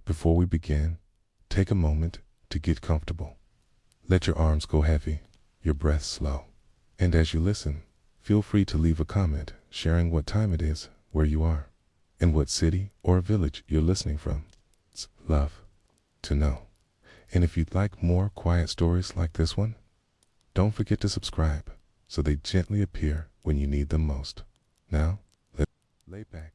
Before we begin, take a moment to get comfortable. Let your arms go heavy, your breath slow. And as you listen, feel free to leave a comment sharing what time it is, where you are, and what city or village you're listening from. It's love to know. And if you'd like more quiet stories like this one, don't forget to subscribe so they gently appear when you need them most. Now, lay back,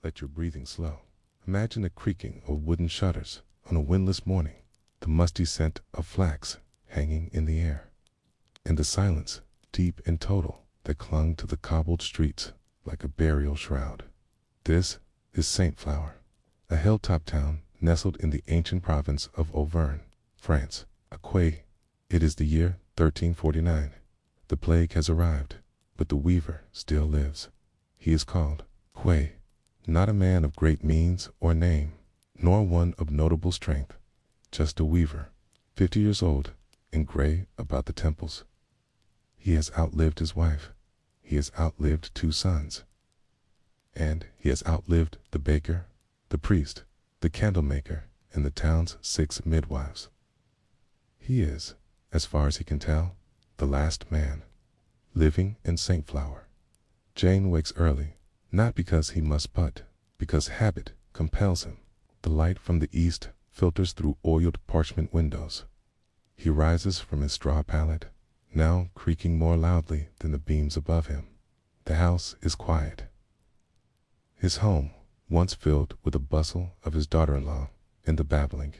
let your breathing slow. Imagine the creaking of wooden shutters on a windless morning, the musty scent of flax hanging in the air, and the silence, deep and total, that clung to the cobbled streets like a burial shroud. This is Saint Flower, a hilltop town nestled in the ancient province of Auvergne, France. It is the year 1349. The plague has arrived, but the weaver still lives. He is called Quay, not a man of great means or name, nor one of notable strength, just a weaver, 50 years old and gray about the temples. He has outlived his wife. He has outlived 2 sons. And he has outlived the baker, the priest, the candlemaker, and the town's 6 midwives. He is, as far as he can tell, the last man, living in Saint Flower. Jane wakes early, not because he must but because habit compels him. The light from the east filters through oiled parchment windows. He rises from his straw pallet, now creaking more loudly than the beams above him. The house is quiet. His home, once filled with the bustle of his daughter-in-law and the babbling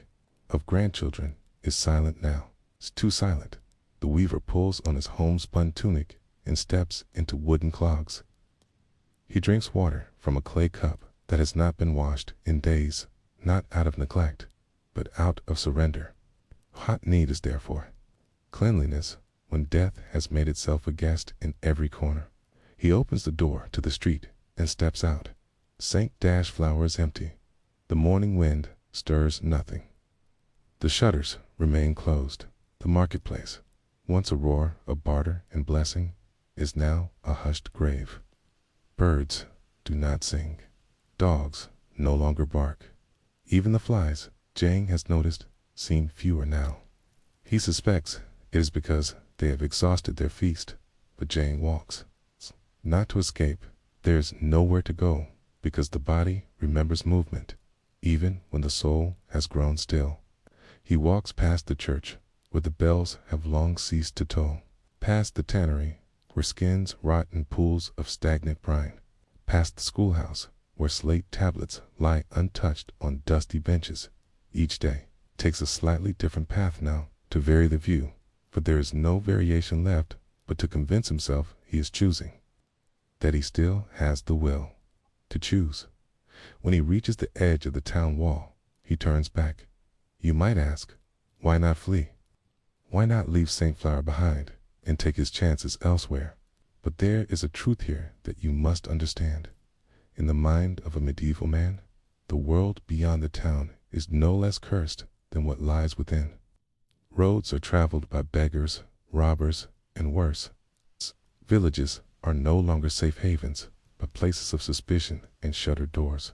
of grandchildren, is silent now. It's too silent. The weaver pulls on his homespun tunic and steps into wooden clogs. He drinks water from a clay cup that has not been washed in days, not out of neglect, but out of surrender. Hot need is therefore cleanliness when death has made itself a guest in every corner. He opens the door to the street and steps out. Saint Flower is empty. The morning wind stirs nothing. The shutters remain closed. The marketplace, once a roar of barter and blessing, is now a hushed grave. Birds do not sing. Dogs no longer bark. Even the flies, Jane has noticed, seem fewer now. He suspects it is because they have exhausted their feast, but Jane walks. Not to escape, there is nowhere to go, because the body remembers movement, even when the soul has grown still. He walks past the church, where the bells have long ceased to toll, past the tannery, where skins rot in pools of stagnant brine, past the schoolhouse, where slate tablets lie untouched on dusty benches. Each day takes a slightly different path now to vary the view, for there is no variation left but to convince himself he is choosing, that he still has the will to choose. When he reaches the edge of the town wall, he turns back. You might ask, why not flee? Why not leave Saint Flower behind and take his chances elsewhere? But there is a truth here that you must understand. In the mind of a medieval man, the world beyond the town is no less cursed than what lies within. Roads are traveled by beggars, robbers, and worse. Villages are no longer safe havens, but places of suspicion and shuttered doors.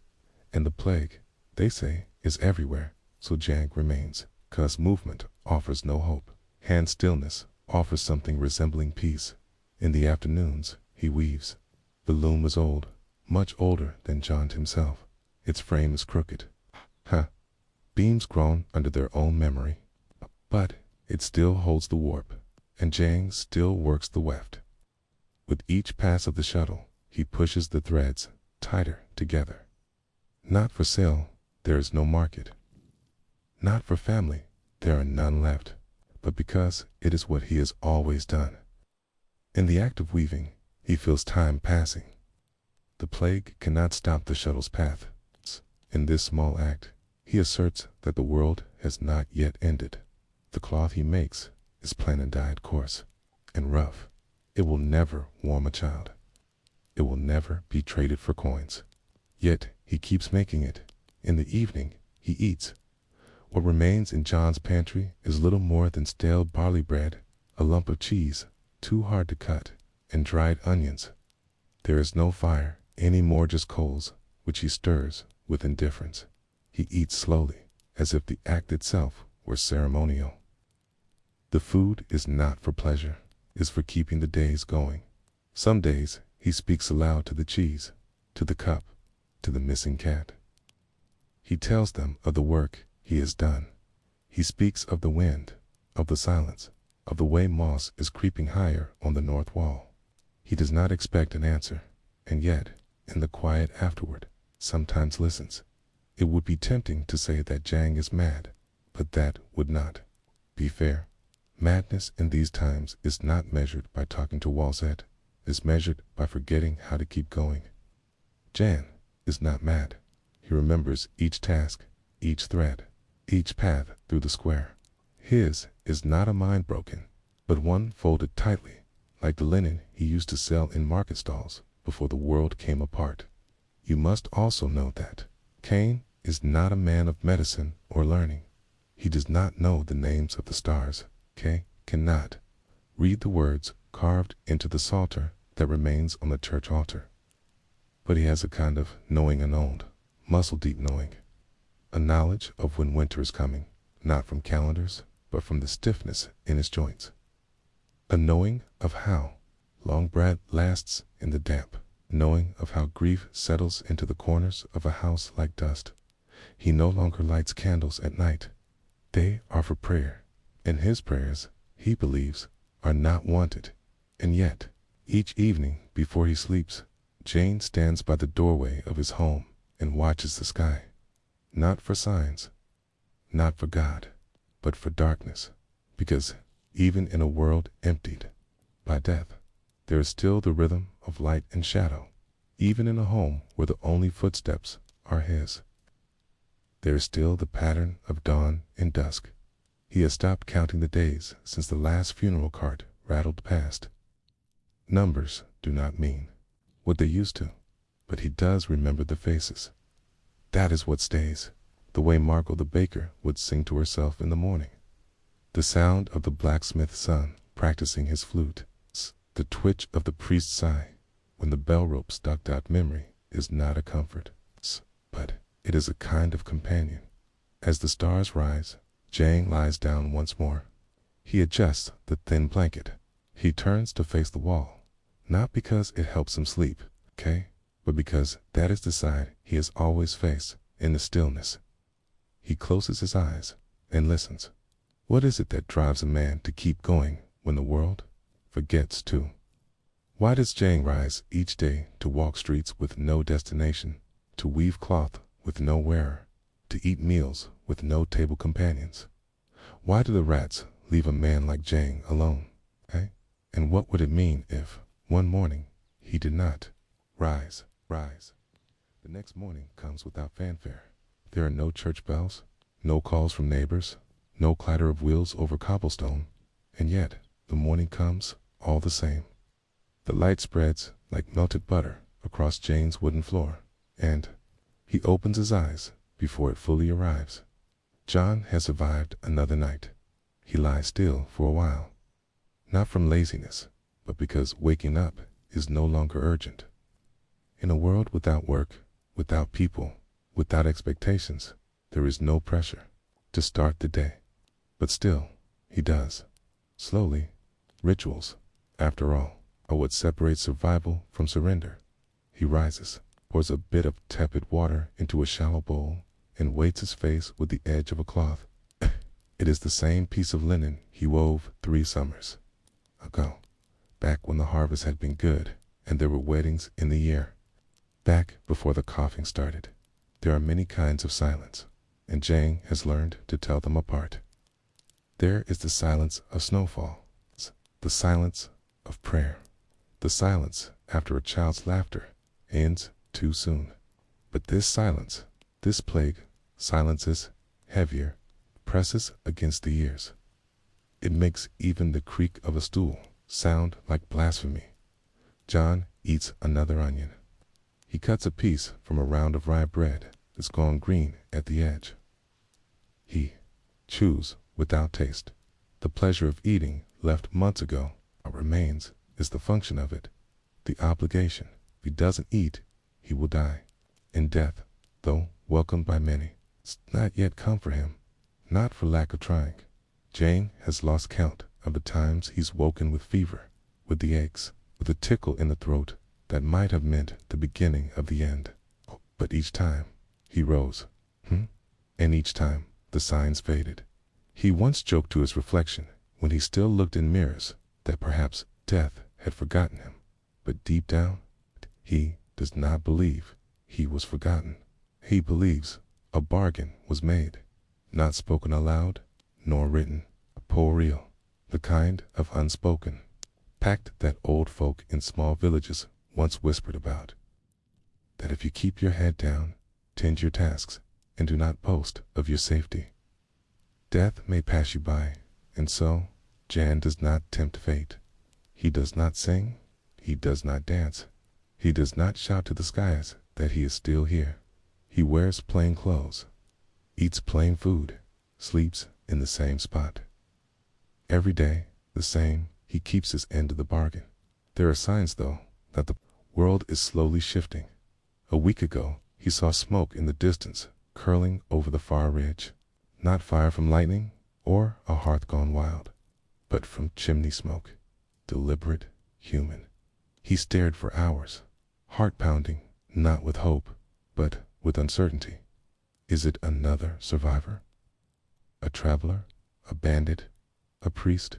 And the plague, they say, is everywhere, so Jank remains, 'cause movement offers no hope. And stillness offers something resembling peace. In the afternoons, he weaves. The loom is old, much older than John himself. Its frame is crooked. Beams grown under their own memory. But it still holds the warp, and Jang still works the weft. With each pass of the shuttle, he pushes the threads tighter together. Not for sale, there is no market. Not for family, there are none left, but because it is what he has always done. In the act of weaving, he feels time passing. The plague cannot stop the shuttle's path. In this small act, he asserts that the world has not yet ended. The cloth he makes is plain and dyed coarse and rough. It will never warm a child. It will never be traded for coins. Yet he keeps making it. In the evening, he eats. What remains in John's pantry is little more than stale barley bread, a lump of cheese, too hard to cut, and dried onions. There is no fire, any more just coals, which he stirs with indifference. He eats slowly, as if the act itself were ceremonial. The food is not for pleasure, is for keeping the days going. Some days he speaks aloud to the cheese, to the cup, to the missing cat. He tells them of the work he has done. He speaks of the wind, of the silence, of the way moss is creeping higher on the north wall. He does not expect an answer, and yet, in the quiet afterward, sometimes listens. It would be tempting to say that Jang is mad, but that would not be fair. Madness in these times is not measured by talking to Walzette, is measured by forgetting how to keep going. Jan is not mad. He remembers each task, each thread, each path through the square. His is not a mind broken, but one folded tightly, like the linen he used to sell in market stalls before the world came apart. You must also know that Cain is not a man of medicine or learning. He does not know the names of the stars. Cannot read the words carved into the psalter that remains on the church altar. But he has a kind of knowing unowned, muscle-deep knowing, a knowledge of when winter is coming, not from calendars, but from the stiffness in his joints. A knowing of how long breath lasts in the damp, knowing of how grief settles into the corners of a house like dust. He no longer lights candles at night. They are for prayer, and his prayers, he believes, are not wanted. And yet, each evening before he sleeps, Jane stands by the doorway of his home and watches the sky. Not for signs, not for God, but for darkness, because even in a world emptied by death, there is still the rhythm of light and shadow, even in a home where the only footsteps are his. There is still the pattern of dawn and dusk. He has stopped counting the days since the last funeral cart rattled past. Numbers do not mean what they used to, but he does remember the faces. That is what stays, the way Margot the baker would sing to herself in the morning. The sound of the blacksmith's son practicing his flute, the twitch of the priest's eye when the bell rope stuck out memory is not a comfort, but it is a kind of companion. As the stars rise, Jang lies down once more. He adjusts the thin blanket. He turns to face the wall, not because it helps him sleep, but because that is the side he has always faced in the stillness. He closes his eyes and listens. What is it that drives a man to keep going when the world forgets to? Why does Jang rise each day to walk streets with no destination, to weave cloth with no wearer, to eat meals with no table companions? Why do the rats leave a man like Jang alone? And what would it mean if, one morning, he did not rise? The next morning comes without fanfare. There are no church bells, no calls from neighbors, no clatter of wheels over cobblestone, and yet the morning comes all the same. The light spreads like melted butter across Jang's wooden floor, and he opens his eyes before it fully arrives. John has survived another night. He lies still for a while, not from laziness, but because waking up is no longer urgent. In a world without work, without people, without expectations, there is no pressure to start the day. But still, he does. Slowly. Rituals, after all, are what separates survival from surrender. He rises, pours a bit of tepid water into a shallow bowl, and weights his face with the edge of a cloth. It is the same piece of linen he wove 3 summers ago, back when the harvest had been good and there were weddings in the year, back before the coughing started. There are many kinds of silence, and Jang has learned to tell them apart. There is the silence of snowfall, the silence of prayer, the silence after a child's laughter ends too soon. But this silence, this plague, silences heavier, presses against the ears. It makes even the creak of a stool sound like blasphemy. John eats another onion. He cuts a piece from a round of rye bread that's gone green at the edge. He chews without taste. The pleasure of eating left months ago remains is the function of it, the obligation. If he doesn't eat, he will die. And death, though welcomed by many, It's not yet come for him, not for lack of trying. Jane has lost count of the times he's woken with fever, with the aches, with a tickle in the throat that might have meant the beginning of the end. But each time, he rose. And each time, the signs faded. He once joked to his reflection, when he still looked in mirrors, that perhaps death had forgotten him. But deep down, he does not believe he was forgotten. He believes a bargain was made, not spoken aloud, nor written, pour real, the kind of unspoken pact that old folk in small villages once whispered about. That if you keep your head down, tend your tasks, and do not boast of your safety, death may pass you by. And so, Jan does not tempt fate. He does not sing, he does not dance, he does not shout to the skies that he is still here. He wears plain clothes, eats plain food, sleeps in the same spot. Every day, the same, he keeps his end of the bargain. There are signs, though, that the world is slowly shifting. A week ago, he saw smoke in the distance, curling over the far ridge. Not fire from lightning or a hearth gone wild, but from chimney smoke, deliberate, human. He stared for hours, heart pounding, not with hope, but with uncertainty. Is it another survivor? A traveler? A bandit? A priest?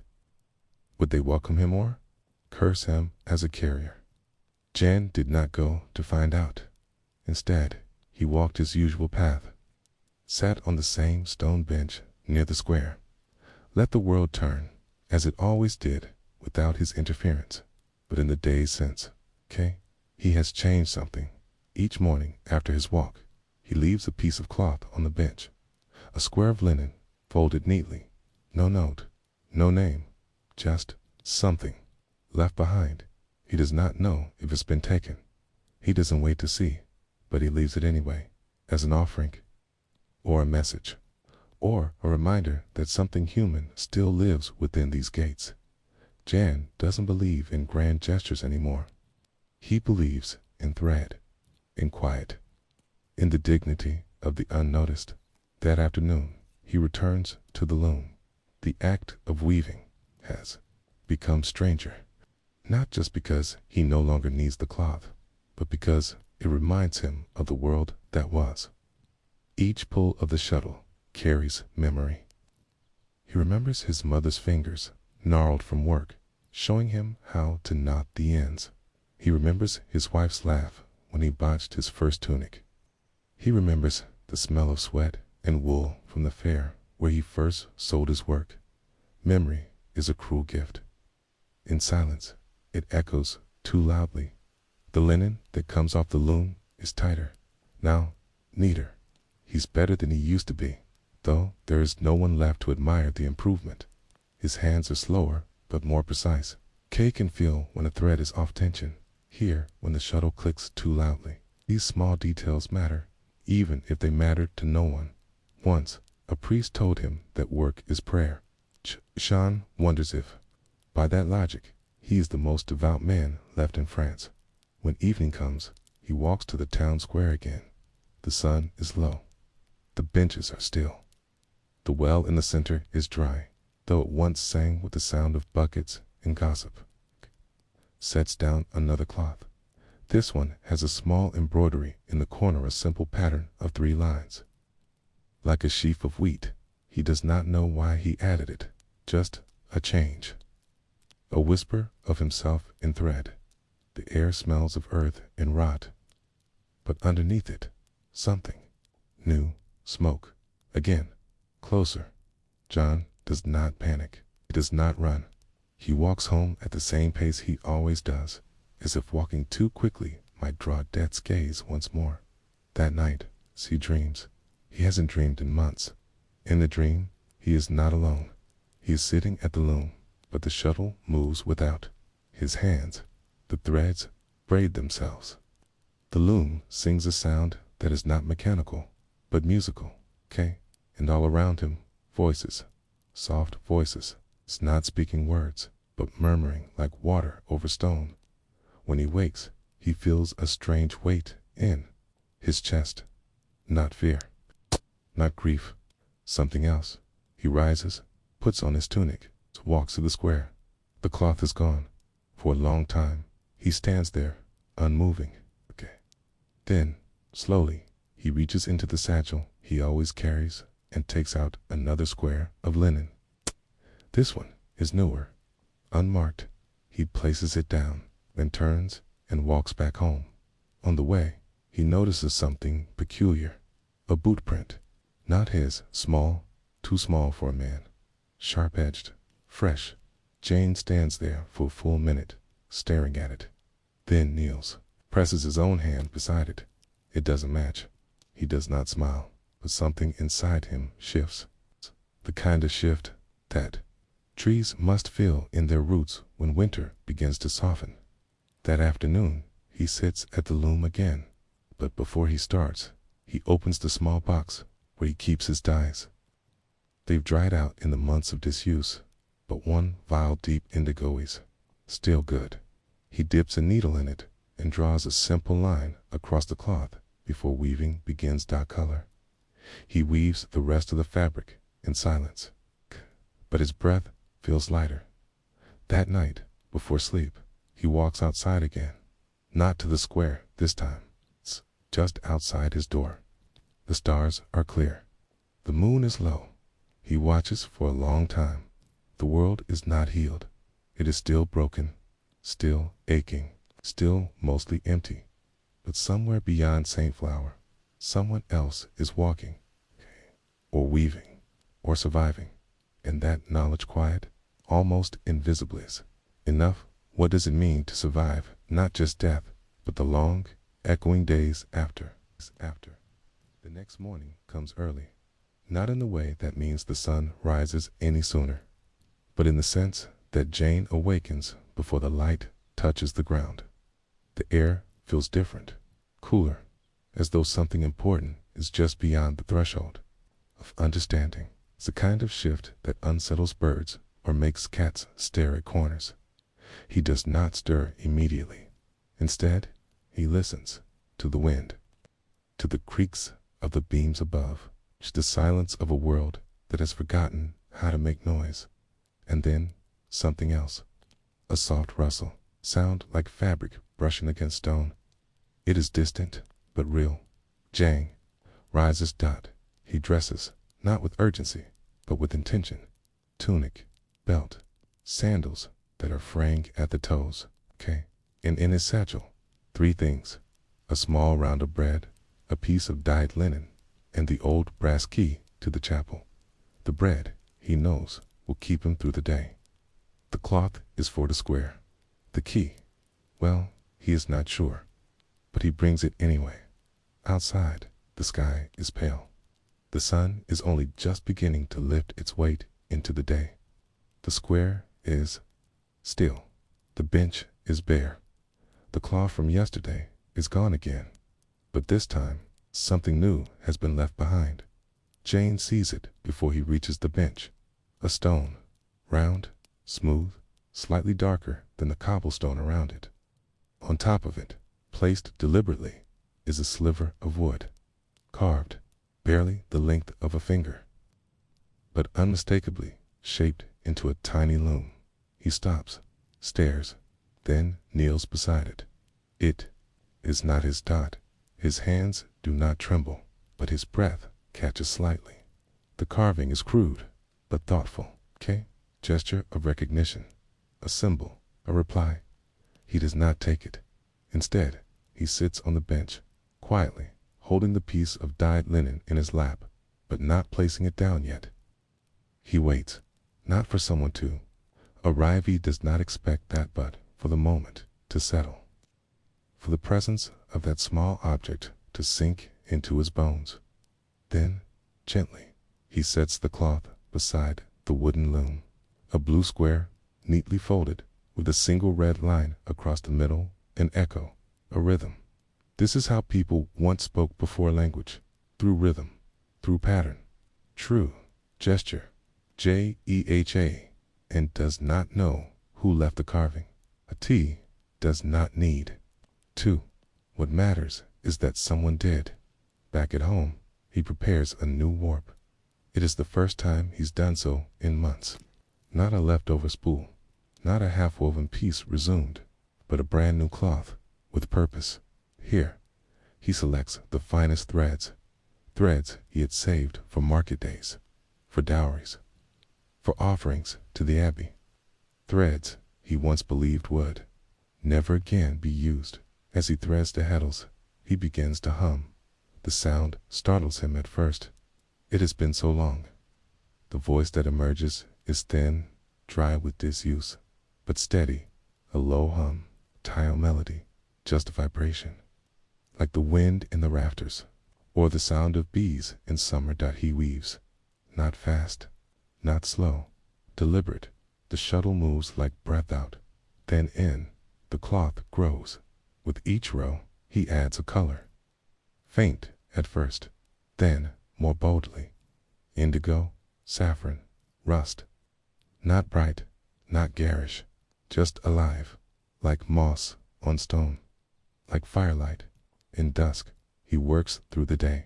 Would they welcome him or curse him as a carrier? Jan did not go to find out. Instead, he walked his usual path, sat on the same stone bench near the square, let the world turn, as it always did, without his interference. But in the days since, he has changed something. Each morning after his walk, he leaves a piece of cloth on the bench, a square of linen, folded neatly. No note, no name, just something left behind. He does not know if it's been taken. He doesn't wait to see, but he leaves it anyway, as an offering, or a message, or a reminder that something human still lives within these gates. Jan doesn't believe in grand gestures anymore. He believes in thread, in quiet, in the dignity of the unnoticed. That afternoon, he returns to the loom. The act of weaving has become stranger, not just because he no longer needs the cloth, but because it reminds him of the world that was. Each pull of the shuttle carries memory. He remembers his mother's fingers, gnarled from work, showing him how to knot the ends. He remembers his wife's laugh when he botched his first tunic. He remembers the smell of sweat and wool from the fair where he first sold his work. Memory is a cruel gift. In silence, it echoes too loudly. The linen that comes off the loom is tighter, now neater. He's better than he used to be, though there is no one left to admire the improvement. His hands are slower, but more precise. Kay can feel when a thread is off tension, hear when the shuttle clicks too loudly. These small details matter, even if they mattered to no one. Once, a priest told him that work is prayer. Sean wonders if, by that logic, he is the most devout man left in France. When evening comes, he walks to the town square again. The sun is low. The benches are still. The well in the center is dry, though it once sang with the sound of buckets and gossip. Sets down another cloth. This one has a small embroidery in the corner, a simple pattern of 3 lines. Like a sheaf of wheat, he does not know why he added it, just a change. A whisper of himself in thread. The air smells of earth and rot. But underneath it, something new, smoke. Again, closer. John does not panic. He does not run. He walks home at the same pace he always does, as if walking too quickly might draw death's gaze once more. That night, he dreams. He hasn't dreamed in months. In the dream, he is not alone. He is sitting at the loom, but the shuttle moves without. His hands, the threads, braid themselves. The loom sings a sound that is not mechanical, but musical. And all around him, voices, soft voices, not speaking words, but murmuring like water over stone. When he wakes, he feels a strange weight in his chest, not fear, Not grief, something else. He rises, puts on his tunic, walks to the square. The cloth is gone. For a long time, he stands there, unmoving. Then, slowly, he reaches into the satchel he always carries and takes out another square of linen. This one is newer. Unmarked, he places it down, then turns and walks back home. On the way, he notices something peculiar. A boot print. Not his, small, too small for a man. Sharp-edged, fresh. Jane stands there for a full minute, staring at it. Then kneels, presses his own hand beside it. It doesn't match. He does not smile, but something inside him shifts. The kind of shift that trees must feel in their roots when winter begins to soften. That afternoon, he sits at the loom again, but before he starts, he opens the small box where he keeps his dyes. They've dried out in the months of disuse, but one vial deep indigo is still good. He dips a needle in it and draws a simple line across the cloth before weaving begins dot color. He weaves the rest of the fabric in silence, but his breath feels lighter. That night, before sleep, he walks outside again. Not to the square this time. It's just outside his door. The stars are clear. The moon is low. He watches for a long time. The world is not healed. It is still broken, still aching, still mostly empty. But somewhere beyond St. Flower, someone else is walking, or weaving, or surviving. And that knowledge quiet, almost invisible is enough. What does it mean to survive, not just death, but the long, echoing days after? The next morning comes early, not in the way that means the sun rises any sooner, but in the sense that Jane awakens before the light touches the ground. The air feels different, cooler, as though something important is just beyond the threshold of understanding. It's the kind of shift that unsettles birds or makes cats stare at corners. He does not stir immediately. Instead, he listens to the wind, to the creaks of the beams above, to the silence of a world that has forgotten how to make noise. And then, something else. A soft rustle, sound like fabric brushing against stone. It is distant, but real. Jang rises. He dresses, not with urgency, but with intention. Tunic, belt, sandals that are fraying at the toes. And in his satchel, 3 things. A small round of bread, a piece of dyed linen, and the old brass key to the chapel. The bread, he knows, will keep him through the day. The cloth is for the square. The key, well, he is not sure, but he brings it anyway. Outside, the sky is pale. The sun is only just beginning to lift its weight into the day. The square is still. The bench is bare. The cloth from yesterday is gone again, but this time, something new has been left behind. Jane sees it before he reaches the bench. A stone, round, smooth, slightly darker than the cobblestone around it. On top of it, placed deliberately, is a sliver of wood, carved, barely the length of a finger, but unmistakably shaped into a tiny loom. He stops, stares, then kneels beside it. It is not his dot. His hands do not tremble, but his breath catches slightly. The carving is crude, but thoughtful. Gesture of recognition, a symbol, a reply. He does not take it. Instead, he sits on the bench, quietly, holding the piece of dyed linen in his lap, but not placing it down yet. He waits, not for someone to arrive. He does not expect that, but for the moment to settle, for the presence of that small object to sink into his bones. Then, gently, he sets the cloth beside the wooden loom, a blue square, neatly folded, with a single red line across the middle, an echo, a rhythm. This is how people once spoke before language, through rhythm, through pattern. True, gesture, J-E-H-A, and does not know who left the carving. A T does not need 2. What matters is that someone did. Back at home, He prepares a new warp. It is the first time he's done so in months. Not a leftover spool, not a half-woven piece resumed, but a brand new cloth with purpose. Here, he selects the finest threads, threads he had saved for market days, for dowries, for offerings to the abbey, threads he once believed would never again be used. As he threads the heddles, he begins to hum. The sound startles him at first. It has been so long. The voice that emerges is thin, dry with disuse, but steady, a low hum, tile melody, just a vibration, like the wind in the rafters, or the sound of bees in summer. He weaves, not fast, not slow, deliberate. The shuttle moves like breath out, then in. The cloth grows. With each row, he adds a color. Faint at first, then more boldly. Indigo, saffron, rust. Not bright, not garish, just alive, like moss on stone, like firelight. In dusk, he works through the day.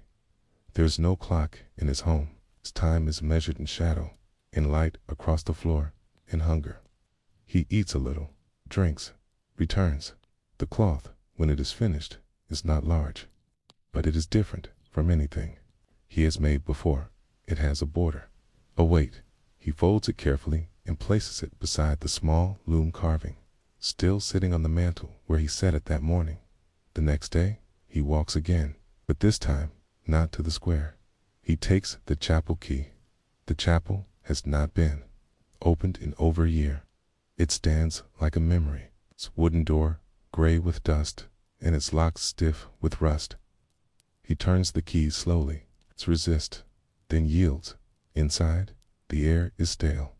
There's no clock in his home. His time is measured in shadow, in light across the floor, in hunger. He eats a little, drinks, returns. The cloth, when it is finished, is not large, but it is different from anything he has made before. It has a border, a weight. He folds it carefully and places it beside the small loom carving, still sitting on the mantel where he set it that morning. The next day, he walks again, but this time, not to the square. He takes the chapel key. The chapel has not been opened in over a year. It stands like a memory, its wooden door gray with dust, and its locks stiff with rust. He turns the keys slowly, resists, then yields. Inside, the air is stale,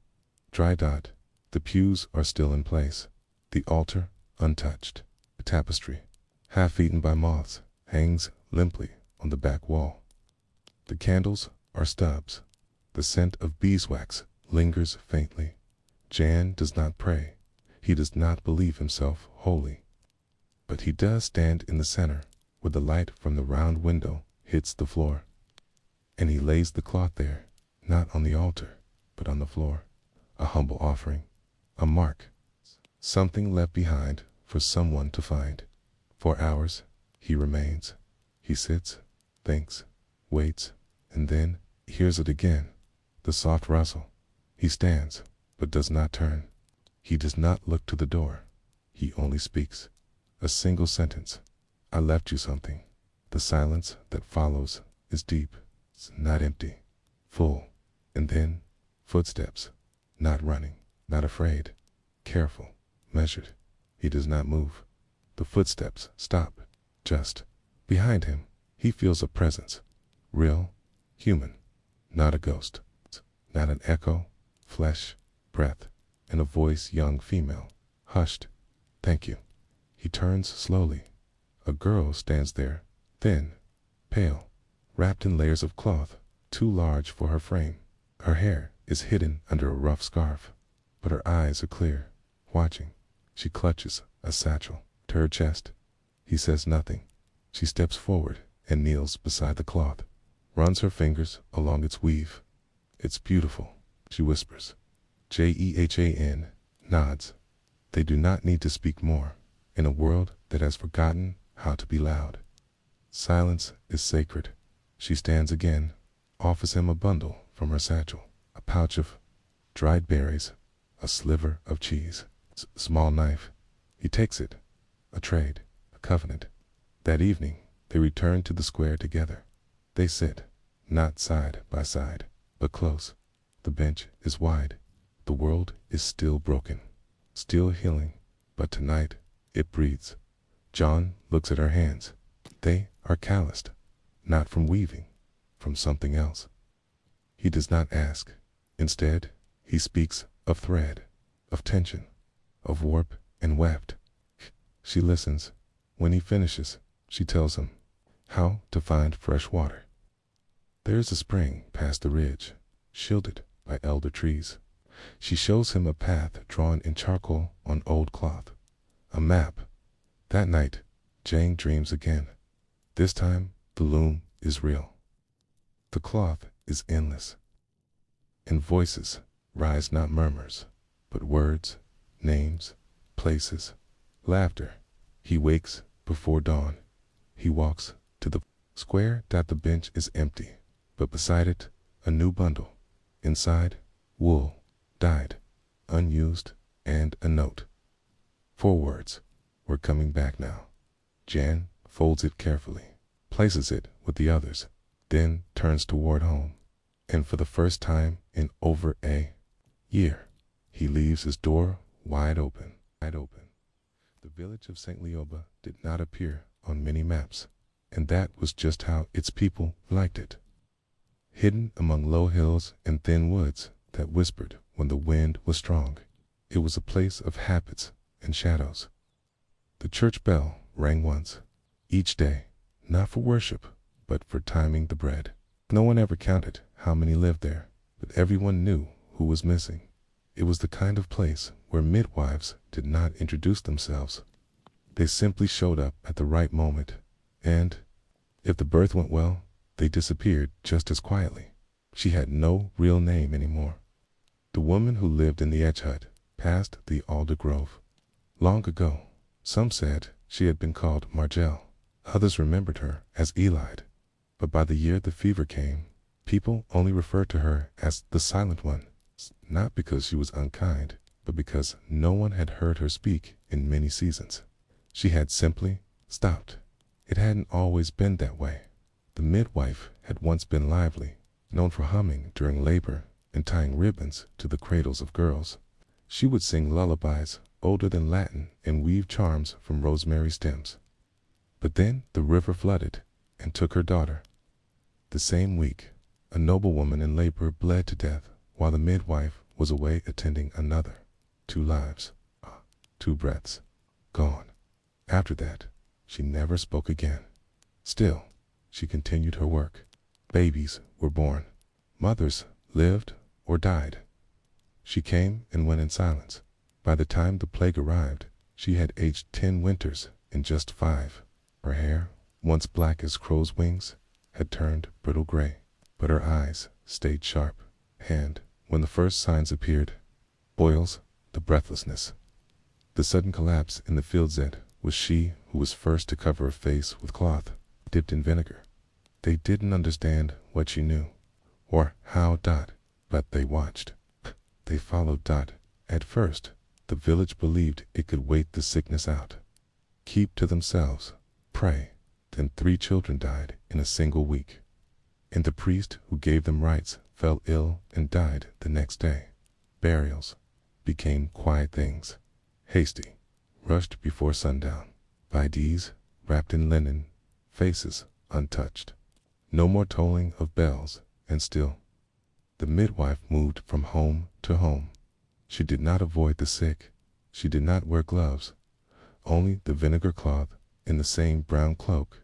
dry. The pews are still in place, the altar untouched. The tapestry, half eaten by moths, hangs limply on the back wall. The candles are stubs. The scent of beeswax lingers faintly. Jan does not pray. He does not believe himself holy. But he does stand in the center, where the light from the round window hits the floor. And he lays the cloth there, not on the altar, but on the floor. A humble offering, a mark, something left behind for someone to find. For hours, he remains. He sits, thinks, waits, and then hears it again, the soft rustle. He stands, but does not turn. He does not look to the door. He only speaks. A single sentence. I left you something. The silence that follows is deep. It's not empty. Full. And then, footsteps. Not running. Not afraid. Careful. Measured. He does not move. The footsteps stop. Just behind him, he feels a presence. Real. Human. Not a ghost. Not an echo. Flesh. Breath. And a voice, young female. Hushed. Thank you. He turns slowly. A girl stands there, thin, pale, wrapped in layers of cloth, too large for her frame. Her hair is hidden under a rough scarf, but her eyes are clear, watching. She clutches a satchel to her chest. He says nothing. She steps forward and kneels beside the cloth, runs her fingers along its weave. It's beautiful, she whispers. Jehan nods. They do not need to speak more. In a world that has forgotten how to be loud, silence is sacred. She stands again, offers him a bundle from her satchel, a pouch of dried berries, a sliver of cheese, a small knife. He takes it, a trade, a covenant. That evening, they return to the square together. They sit, not side by side, but close. The bench is wide. The world is still broken, still healing, but tonight it breathes. John looks at her hands. They are calloused, not from weaving, from something else. He does not ask. Instead, he speaks of thread, of tension, of warp and weft. She listens. When he finishes, she tells him how to find fresh water. There is a spring past the ridge, shielded by elder trees. She shows him a path drawn in charcoal on old cloth, a map. That night, Jane dreams again. This time, the loom is real. The cloth is endless, and voices rise not murmurs, but words, names, places, laughter. He wakes before dawn. He walks to the square. The bench is empty, but beside it, a new bundle. Inside, wool, dyed, unused, and a note. 4 words. We're coming back now. Jan folds it carefully, places it with the others, then turns toward home. And for the first time in over a year, he leaves his door wide open. The village of St. Leoba did not appear on many maps, and that was just how its people liked it. Hidden among low hills and thin woods that whispered when the wind was strong, it was a place of habits and shadows. The church bell rang once each day, not for worship, but for timing the bread. No one ever counted how many lived there, but everyone knew who was missing. It was the kind of place where midwives did not introduce themselves. They simply showed up at the right moment, and if the birth went well, they disappeared just as quietly. She had no real name anymore. The woman who lived in the edge hut past the alder grove. Long ago, some said she had been called Margelle. Others remembered her as Elide. But by the year the fever came, people only referred to her as the Silent One, not because she was unkind, but because no one had heard her speak in many seasons. She had simply stopped. It hadn't always been that way. The midwife had once been lively, known for humming during labor and tying ribbons to the cradles of girls. She would sing lullabies older than Latin and weave charms from rosemary stems. But then the river flooded and took her daughter. The same week, a noblewoman in labor bled to death while the midwife was away attending another. 2 lives, 2 breaths, gone. After that, she never spoke again. Still, she continued her work. Babies were born. Mothers lived or died. She came and went in silence. By the time the plague arrived, she had aged 10 winters in just 5. Her hair, once black as crow's wings, had turned brittle gray, but her eyes stayed sharp. And when the first signs appeared, boils, the breathlessness, the sudden collapse in the field's end, was she who was first to cover her face with cloth dipped in vinegar. They didn't understand what she knew, or how Dot, but they watched. They followed Dot. At first, the village believed it could wait the sickness out, keep to themselves, pray. Then 3 children died in a single week, and the priest who gave them rites fell ill and died the next day. Burials became quiet things, hasty, rushed before sundown. Bidees wrapped in linen, faces untouched. No more tolling of bells, and still the midwife moved from home to home. She did not avoid the sick. She did not wear gloves, only the vinegar cloth in the same brown cloak.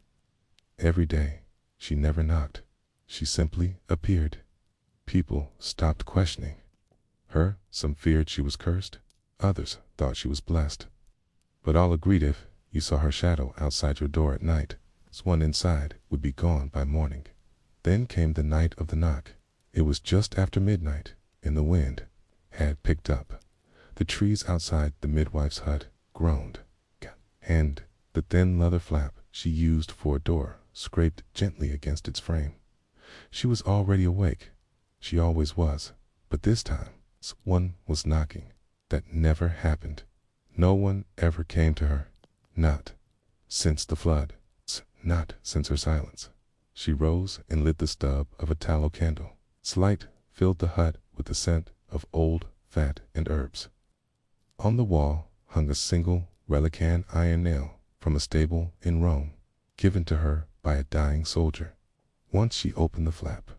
Every day, she never knocked. She simply appeared. People stopped questioning her. Some feared she was cursed. Others thought she was blessed. But all agreed if you saw her shadow outside your door at night, one inside would be gone by morning. Then came the night of the knock. It was just after midnight, and the wind had picked up. The trees outside the midwife's hut groaned, and the thin leather flap she used for a door scraped gently against its frame. She was already awake. She always was. But this time, one was knocking. That never happened. No one ever came to her. Not since the flood. Not since her silence. She rose and lit the stub of a tallow candle. Its light filled the hut with the scent of old fat and herbs. On the wall hung a single relican iron nail from a stable in Rome, given to her by a dying soldier. Once she opened the flap.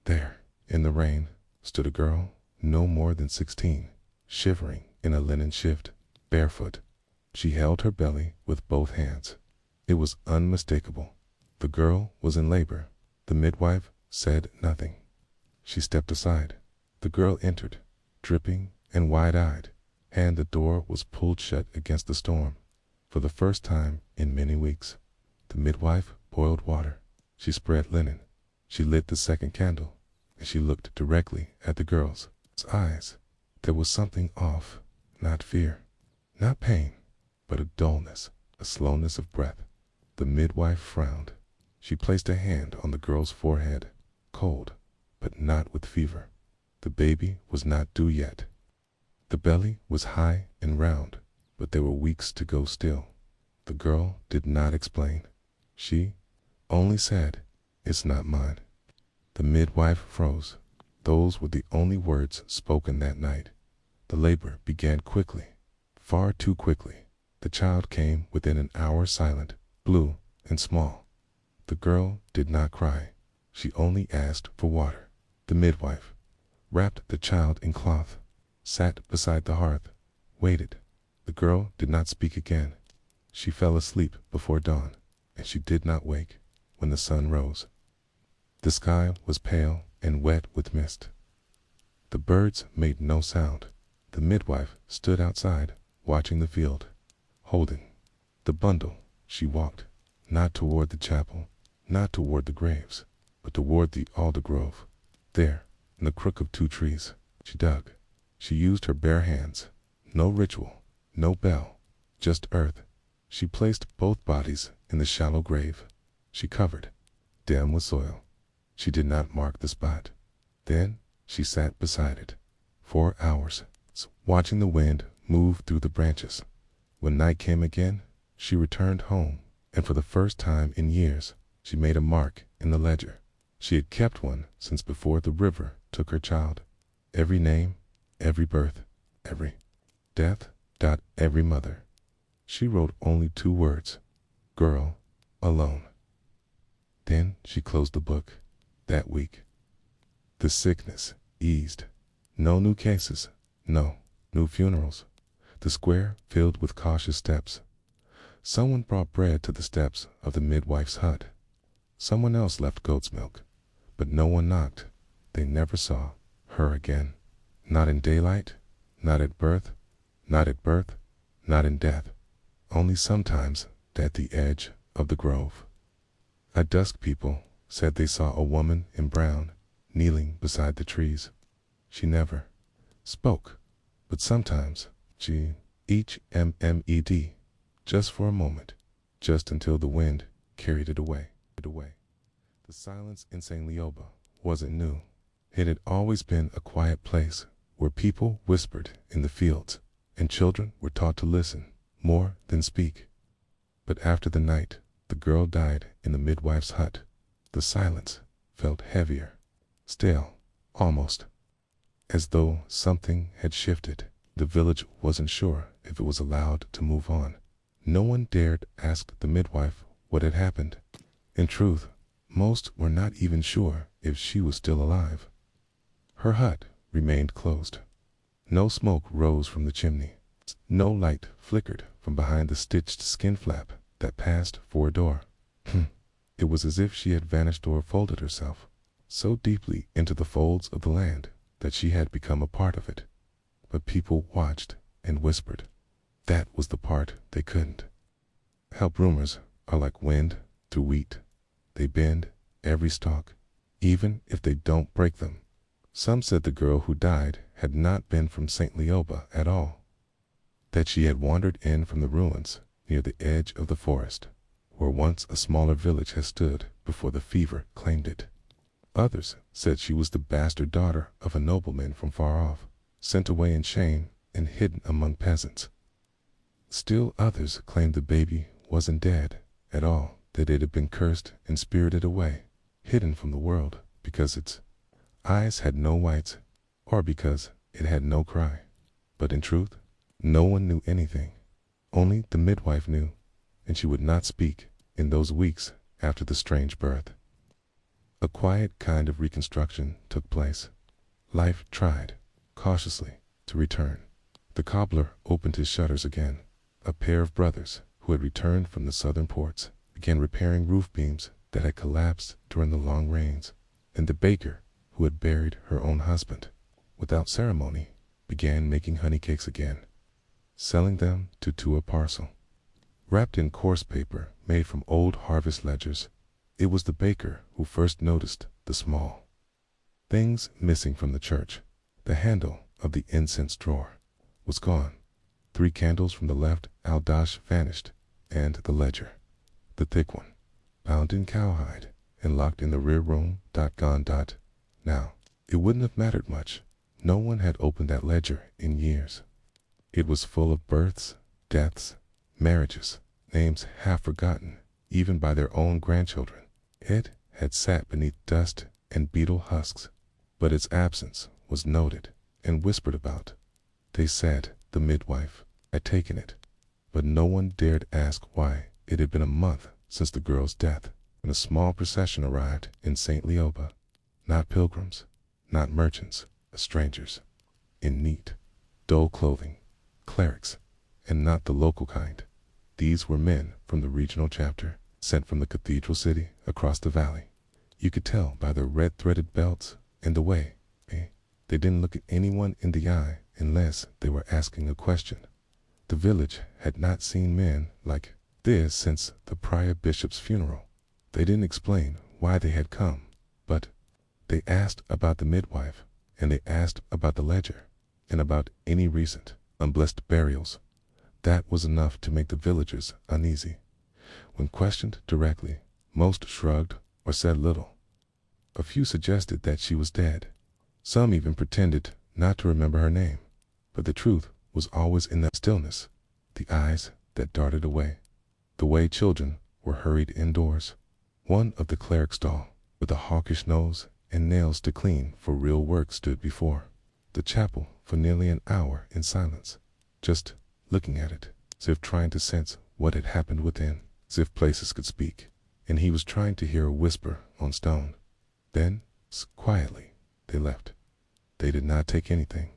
There, in the rain, stood a girl no more than 16, shivering in a linen shift, barefoot. She held her belly with both hands. It was unmistakable. The girl was in labor. The midwife said nothing. She stepped aside. The girl entered, dripping and wide-eyed, and the door was pulled shut against the storm. For the first time in many weeks, the midwife boiled water. She spread linen. She lit the second candle, and she looked directly at the girl's eyes. There was something off, not fear, not pain, but a dullness, a slowness of breath. The midwife frowned. She placed a hand on the girl's forehead, cold, but not with fever. The baby was not due yet. The belly was high and round, but there were weeks to go still. The girl did not explain. She only said, "It's not mine." The midwife froze. Those were the only words spoken that night. The labor began quickly, far too quickly. The child came within an hour, silent, blue, and small. The girl did not cry. She only asked for water. The midwife wrapped the child in cloth, sat beside the hearth, waited. The girl did not speak again. She fell asleep before dawn, and she did not wake when the sun rose. The sky was pale and wet with mist. The birds made no sound. The midwife stood outside, watching the field. Holding the bundle, she walked, not toward the chapel, not toward the graves, but toward the alder grove. There, in the crook of two trees, she dug. She used her bare hands. No ritual, no bell, just earth. She placed both bodies in the shallow grave. She covered them with soil. She did not mark the spot. Then she sat beside it, 4 hours, watching the wind move through the branches. When night came again, she returned home, and for the first time in years, she made a mark in the ledger. She had kept one since before the river took her child. Every name, every birth, every death, every mother. She wrote only 2 words: girl, alone. Then she closed the book. That week, the sickness eased. No new cases, no new funerals. The square filled with cautious steps. Someone brought bread to the steps of the midwife's hut. Someone else left goat's milk, but no one knocked. They never saw her again. Not in daylight, not at birth, not in death. Only sometimes at the edge of the grove. At dusk, people said they saw a woman in brown kneeling beside the trees. She never spoke, but sometimes she HMMED, just for a moment, just until the wind carried it away. The silence in St. Leoba wasn't new. It had always been a quiet place where people whispered in the fields and children were taught to listen more than speak. But after the night the girl died in the midwife's hut, the silence felt heavier, stale, almost as though something had shifted. The village wasn't sure if it was allowed to move on. No one dared ask the midwife what had happened. In truth, most were not even sure if she was still alive. Her hut remained closed. No smoke rose from the chimney. No light flickered from behind the stitched skin flap that passed for a door. It was as if she had vanished or folded herself so deeply into the folds of the land that she had become a part of it. But people watched and whispered. That was the part they couldn't help. Rumors are like wind through wheat. They bend every stalk, even if they don't break them. Some said the girl who died had not been from St. Leoba at all, that she had wandered in from the ruins near the edge of the forest, where once a smaller village had stood before the fever claimed it. Others said she was the bastard daughter of a nobleman from far off, sent away in shame and hidden among peasants. Still others claimed the baby wasn't dead at all, that it had been cursed and spirited away, hidden from the world because its eyes had no whites, or because it had no cry. But in truth, no one knew anything. Only the midwife knew, and she would not speak in those weeks after the strange birth. A quiet kind of reconstruction took place. Life tried, cautiously, to return. The cobbler opened his shutters again. A pair of brothers who had returned from the southern ports began repairing roof beams that had collapsed during the long rains, and the baker, who had buried her own husband, without ceremony, began making honey cakes again, selling them to two a parcel. Wrapped in coarse paper made from old harvest ledgers, it was the baker who first noticed the small things missing from the church. The handle of the incense drawer was gone. 3 candles from the left aldash vanished, and the ledger, the thick one, bound in cowhide and locked in the rear room, gone. Now, it wouldn't have mattered much. No one had opened that ledger in years. It was full of births, deaths, marriages, names half forgotten, even by their own grandchildren. It had sat beneath dust and beetle husks, but its absence was noted and whispered about. They said the midwife had taken it, but no one dared ask why. It had been a month since the girl's death when a small procession arrived in St. Leoba. Not pilgrims, not merchants, strangers, in neat, dull clothing, clerics, and not the local kind. These were men from the regional chapter, sent from the cathedral city across the valley. You could tell by their red-threaded belts and the way they didn't look at anyone in the eye unless they were asking a question. The village had not seen men like this since the prior bishop's funeral. They didn't explain why they had come, but they asked about the midwife, and they asked about the ledger, and about any recent, unblessed burials. That was enough to make the villagers uneasy. When questioned directly, most shrugged or said little. A few suggested that she was dead. Some even pretended not to remember her name. But the truth was always in that stillness, the eyes that darted away, the way children were hurried indoors. One of the clerics' stall, with a hawkish nose and nails to clean for real work, stood before the chapel for nearly an hour in silence, just looking at it, as if trying to sense what had happened within, as if places could speak, and he was trying to hear a whisper on stone. Then, quietly, they left. They did not take anything,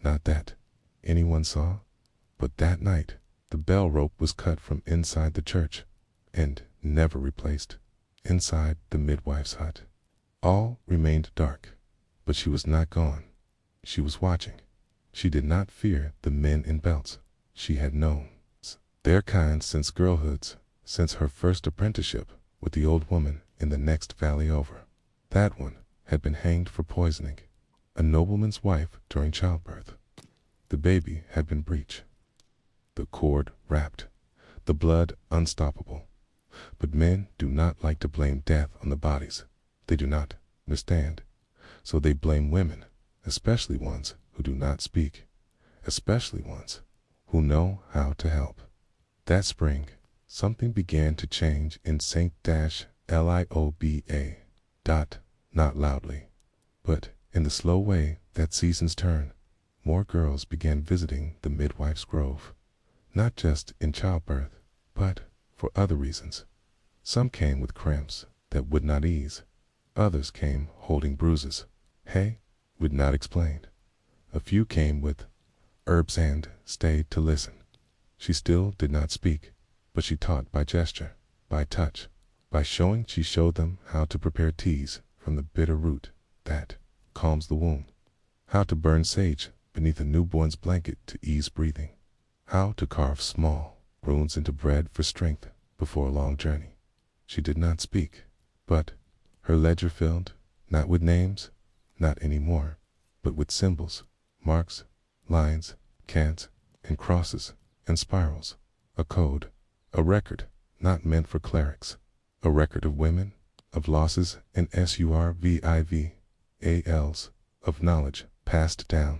not that anyone saw, but that night the bell rope was cut from inside the church and never replaced. Inside the midwife's hut, all remained dark, but she was not gone. She was watching. She did not fear the men in belts. She had known their kind since girlhood, since her first apprenticeship with the old woman in the next valley over. That one had been hanged for poisoning a nobleman's wife during childbirth. The baby had been breech, the cord wrapped, the blood unstoppable. But men do not like to blame death on the bodies. They do not understand. So they blame women, especially ones who do not speak, especially ones who know how to help. That spring, something began to change in St. Lioba. Not loudly, but in the slow way that seasons turn. More girls began visiting the midwife's grove, not just in childbirth, but for other reasons. Some came with cramps that would not ease. Others came holding bruises. Would not explain. A few came with herbs and stayed to listen. She still did not speak, but she taught by gesture, by touch, by showing. She showed them how to prepare teas from the bitter root that calms the womb, how to burn sage beneath a newborn's blanket to ease breathing, how to carve small runes into bread for strength before a long journey. She did not speak, but her ledger filled, not with names, not anymore, but with symbols, marks, lines, cants, and crosses, and spirals. A code, a record, not meant for clerics. A record of women, of losses and survivals, of knowledge passed down,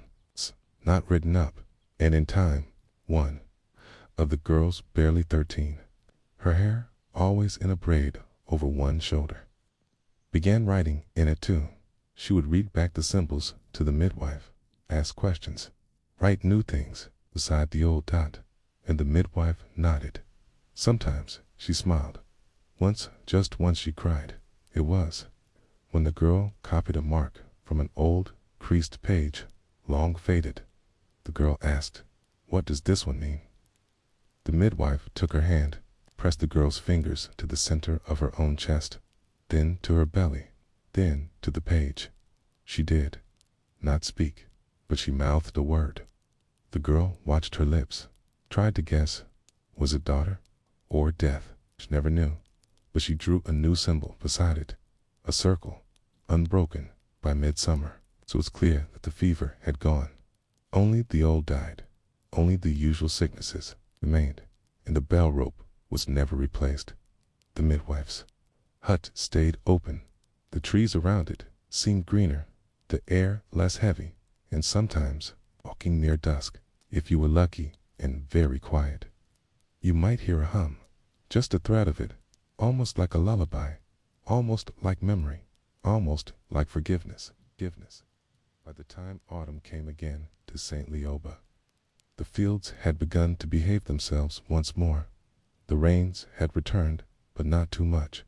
not written up. And in time, one of the girls, barely 13, her hair always in a braid over one shoulder, began writing in it too. She would read back the symbols to the midwife, ask questions, write new things beside the old dot, and the midwife nodded. Sometimes she smiled. Just once she cried. It was when the girl copied a mark from an old, creased page, long faded. The girl asked, "What does this one mean?" The midwife took her hand, pressed the girl's fingers to the center of her own chest, then to her belly, then to the page. She did not speak, but she mouthed a word. The girl watched her lips, tried to guess, was it daughter or death? She never knew, but she drew a new symbol beside it, a circle, unbroken by midsummer, so it was clear that the fever had gone. Only the old died. Only the usual sicknesses remained, and the bell rope was never replaced. The midwife's hut stayed open. The trees around it seemed greener, the air less heavy, and sometimes, walking near dusk, if you were lucky and very quiet, you might hear a hum, just a thread of it, almost like a lullaby, almost like memory, almost like forgiveness. By the time autumn came again to St. Leoba, the fields had begun to behave themselves once more. The rains had returned, but not too much.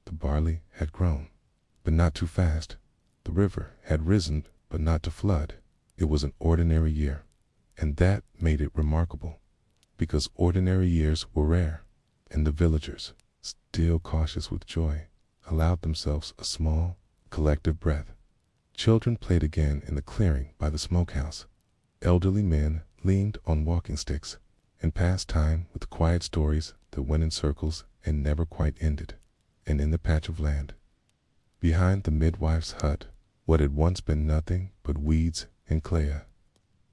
The barley had grown, but not too fast. The river had risen, but not to flood. It was an ordinary year, and that made it remarkable, because ordinary years were rare, and the villagers, still cautious with joy, allowed themselves a small, collective breath. Children played again in the clearing by the smokehouse. Elderly men leaned on walking sticks and passed time with quiet stories that went in circles and never quite ended. And in the patch of land behind the midwife's hut, what had once been nothing but weeds and clay,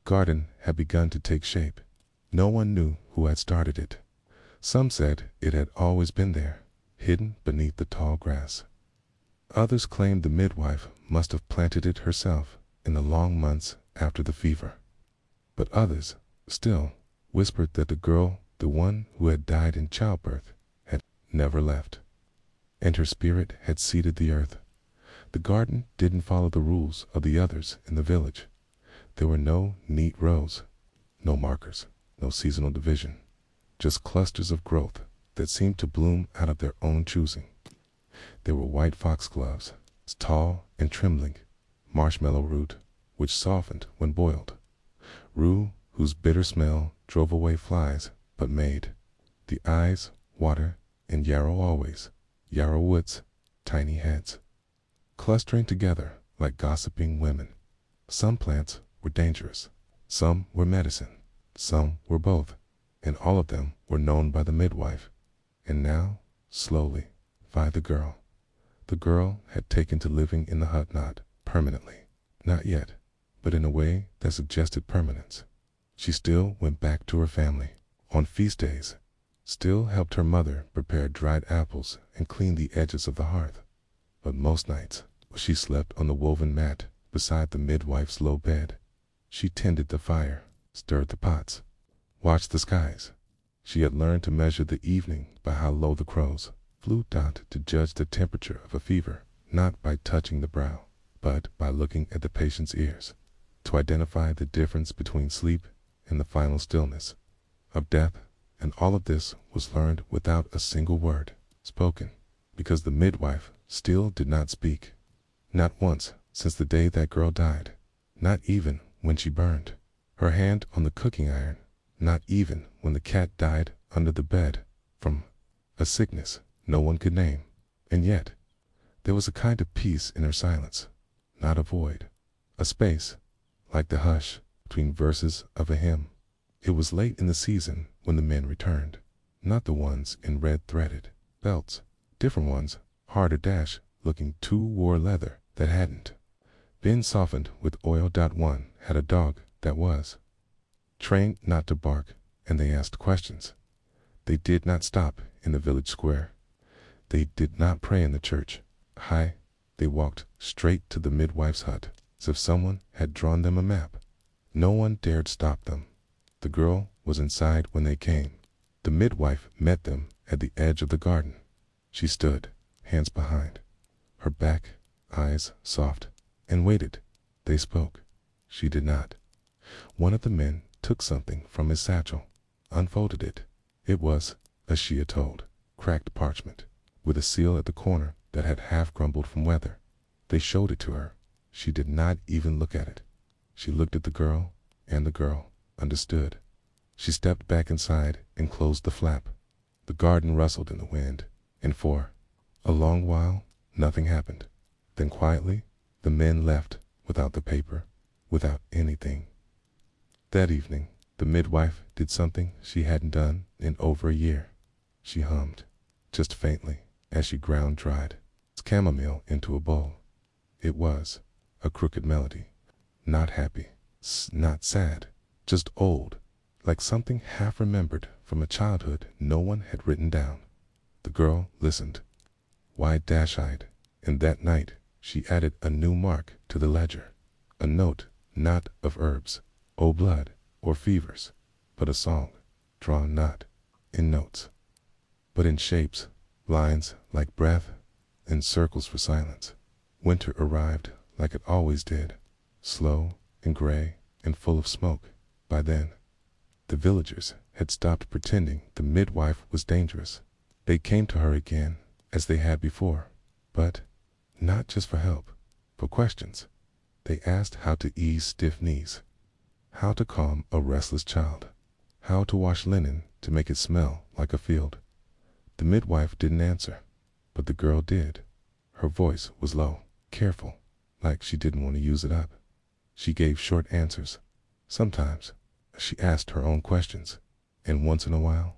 garden had begun to take shape. No one knew who had started it. Some said it had always been there, hidden beneath the tall grass. Others claimed the midwife must have planted it herself in the long months after the fever. But others, still, whispered that the girl, the one who had died in childbirth, had never left, and her spirit had seeded the earth. The garden didn't follow the rules of the others in the village. There were no neat rows, no markers, no seasonal division, just clusters of growth that seemed to bloom out of their own choosing. There were white foxgloves, tall and trembling, marshmallow root, which softened when boiled, rue, whose bitter smell drove away flies but made the eyes water, and yarrow always, yarrow woods, tiny heads, clustering together like gossiping women. Some plants were dangerous, some were medicine, some were both, and all of them were known by the midwife. And now, slowly, by the girl. The girl had taken to living in the hut, not permanently, not yet, but in a way that suggested permanence. She still went back to her family on feast days, still helped her mother prepare dried apples and clean the edges of the hearth. But most nights, she slept on the woven mat beside the midwife's low bed. She tended the fire, stirred the pots, watched the skies. She had learned to measure the evening by how low the crows flew, to judge the temperature of a fever, not by touching the brow, but by looking at the patient's ears, to identify the difference between sleep and the final stillness of death. And all of this was learned without a single word spoken, because the midwife still did not speak. Not once since the day that girl died, not even when she burned her hand on the cooking iron, not even when the cat died under the bed from a sickness no one could name. And yet, there was a kind of peace in her silence, not a void, a space, like the hush between verses of a hymn. It was late in the season when the men returned, not the ones in red threaded belts, different ones, harder dash, looking two wore leather that hadn't been softened with oil. One had a dog that was trained not to bark, and they asked questions. They did not stop in the village square. They did not pray in the church. They walked straight to the midwife's hut, as if someone had drawn them a map. No one dared stop them. The girl was inside when they came. The midwife met them at the edge of the garden. She stood, hands behind, her back, eyes soft, and waited. They spoke. She did not. One of the men took something from his satchel, unfolded it. It was, as she had told, cracked parchment, with a seal at the corner that had half crumbled from weather. They showed it to her. She did not even look at it. She looked at the girl, and the girl understood. She stepped back inside and closed the flap. The garden rustled in the wind, and for a long while, nothing happened. Then quietly, the men left without the paper, without anything. That evening, the midwife did something she hadn't done in over a year. She hummed, just faintly, as she ground dried chamomile into a bowl. It was a crooked melody. Not happy, not sad, just old, like something half remembered from a childhood no one had written down. The girl listened, wide-eyed, and that night she added a new mark to the ledger. A note, not of herbs, or blood, or fevers, but a song, drawn not in notes, but in shapes, lines like breath, and circles for silence. Winter arrived like it always did, slow and gray and full of smoke. By then, the villagers had stopped pretending the midwife was dangerous. They came to her again, as they had before, but not just for help, for questions. They asked how to ease stiff knees, how to calm a restless child, how to wash linen to make it smell like a field. The midwife didn't answer, but the girl did. Her voice was low, careful, like she didn't want to use it up. She gave short answers. Sometimes she asked her own questions, and once in a while,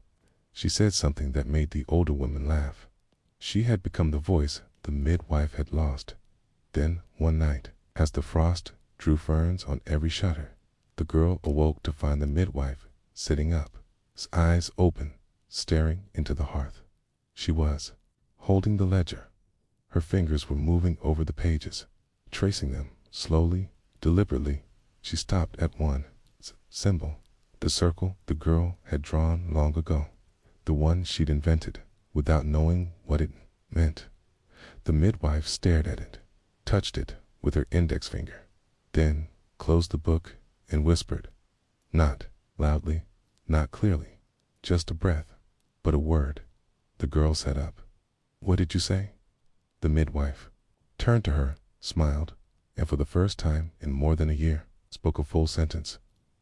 she said something that made the older women laugh. She had become the voice the midwife had lost. Then, one night, as the frost drew ferns on every shutter, the girl awoke to find the midwife sitting up, his eyes open, staring into the hearth. She was holding the ledger. Her fingers were moving over the pages, tracing them slowly, deliberately. She stopped at one symbol, the circle the girl had drawn long ago, the one she'd invented without knowing what it meant. The midwife stared at it, touched it with her index finger, then closed the book and whispered, not loudly, not clearly, just a breath, but a word. The girl sat up. What did you say? The midwife turned to her, smiled, and for the first time in more than a year, spoke a full sentence.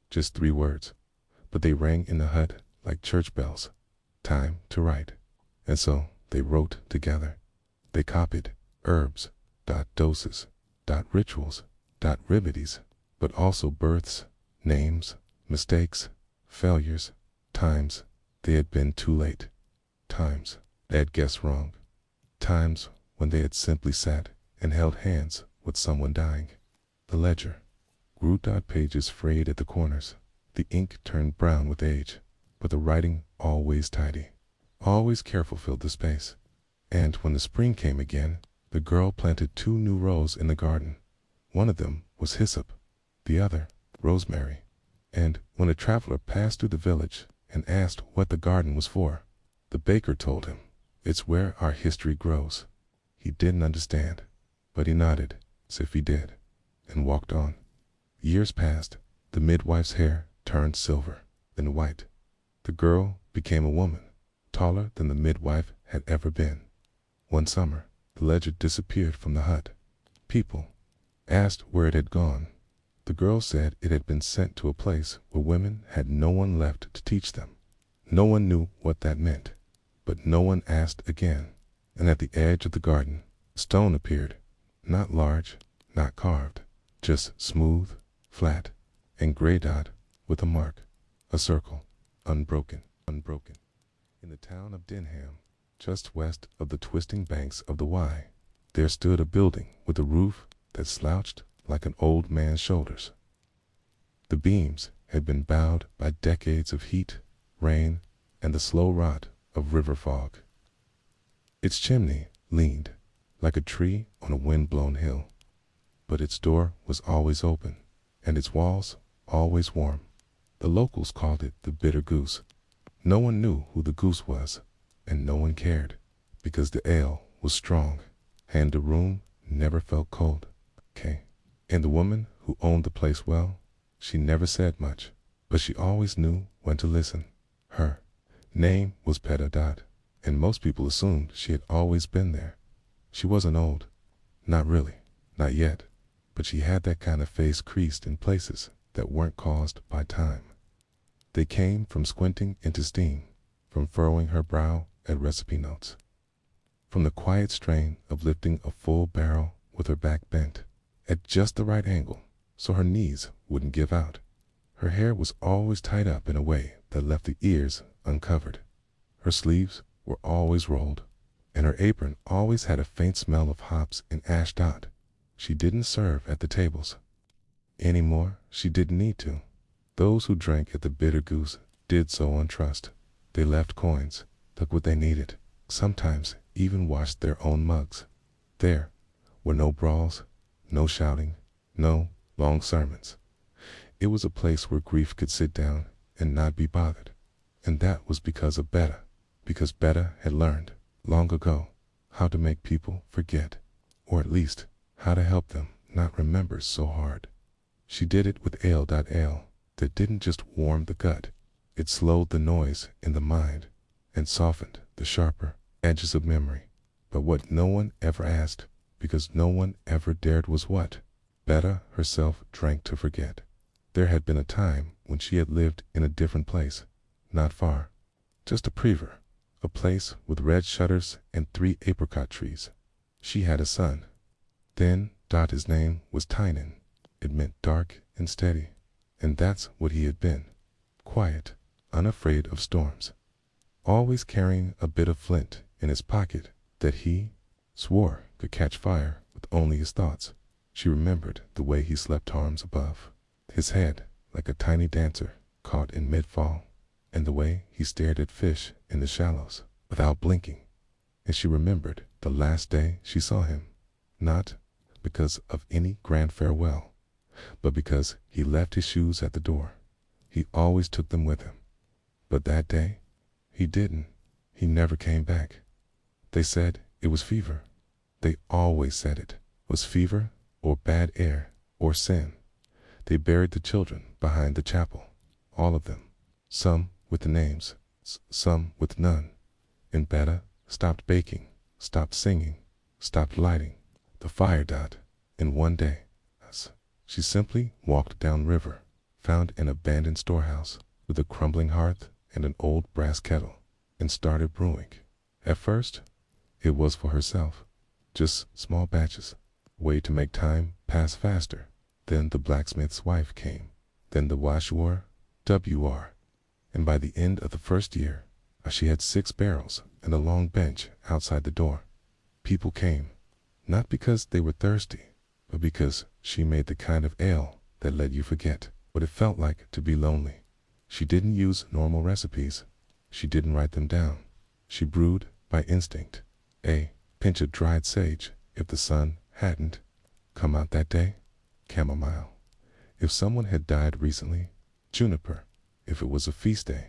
Just 3 words, but they rang in the hut like church bells. Time to write. And so they wrote together. They copied herbs, doses, rituals, remedies, but also births, names, mistakes, failures, times they had been too late, times they had guessed wrong, times when they had simply sat and held hands with someone dying. The ledger grew, pages frayed at the corners. The ink turned brown with age, but the writing, always tidy, always careful, filled the space. And when the spring came again, the girl planted 2 new rows in the garden. One of them was hyssop, the other rosemary. And when a traveler passed through the village and asked what the garden was for, the baker told him, "It's where our history grows." He didn't understand, but he nodded as if he did, and walked on. Years passed. The midwife's hair turned silver, then white. The girl became a woman, taller than the midwife had ever been. One summer, the ledger disappeared from the hut. People asked where it had gone. The girl said it had been sent to a place where women had no one left to teach them. No one knew what that meant, but no one asked again. And at the edge of the garden, a stone appeared, not large, not carved, just smooth, flat, and gray with a mark, a circle, unbroken. In the town of Denham, just west of the twisting banks of the Wye, there stood a building with a roof that slouched like an old man's shoulders. The beams had been bowed by decades of heat, rain, and the slow rot of river fog. Its chimney leaned like a tree on a wind-blown hill, but its door was always open, and its walls always warm. The locals called it the Bitter Goose. No one knew who the goose was, and no one cared, because the ale was strong, and the room never felt cold. And the woman who owned the place, well, she never said much, but she always knew when to listen. Her name was Peta, and most people assumed she had always been there. She wasn't old, not really, not yet, but she had that kind of face creased in places that weren't caused by time. They came from squinting into steam, from furrowing her brow at recipe notes, from the quiet strain of lifting a full barrel with her back bent at just the right angle so her knees wouldn't give out. Her hair was always tied up in a way that left the ears uncovered. Her sleeves were always rolled, and her apron always had a faint smell of hops and ash. She didn't serve at the tables anymore. She didn't need to. Those who drank at the Bitter Goose did so on trust. They left coins, took what they needed, sometimes even washed their own mugs. There were no brawls, no shouting, no long sermons. It was a place where grief could sit down and not be bothered. And that was because of Betta, because Betta had learned long ago how to make people forget, or at least how to help them not remember so hard. She did it with ale that didn't just warm the gut, it slowed the noise in the mind and softened the sharper edges of memory. But what no one ever asked, because no one ever dared, was what Betta herself drank to forget. There had been a time when she had lived in a different place, not far, just a prever, a place with red shutters and 3 apricot trees. She had a son. Then, his name was Tynan. It meant dark and steady, and that's what he had been. Quiet, unafraid of storms, always carrying a bit of flint in his pocket that he swore could catch fire with only his thoughts. She remembered the way he slept arms above his head like a tiny dancer caught in mid-fall, and the way he stared at fish in the shallows without blinking. And she remembered the last day she saw him, not because of any grand farewell, but because he left his shoes at the door. He always took them with him. But that day, he didn't. He never came back. They said it was fever. They always said it was fever or bad air or sin. They buried the children behind the chapel, all of them, some with the names, some with none. And Betta stopped baking, stopped singing, stopped lighting the fire. And one day, she simply walked downriver, found an abandoned storehouse with a crumbling hearth and an old brass kettle, and started brewing. At first, it was for herself, just small batches, a way to make time pass faster. Then the blacksmith's wife came, then the washer, and by the end of the first year, she had 6 barrels and a long bench outside the door. People came, not because they were thirsty, but because she made the kind of ale that let you forget what it felt like to be lonely. She didn't use normal recipes. She didn't write them down. She brewed by instinct. A pinch of dried sage if the sun hadn't come out that day. Chamomile if someone had died recently. Juniper if it was a feast day.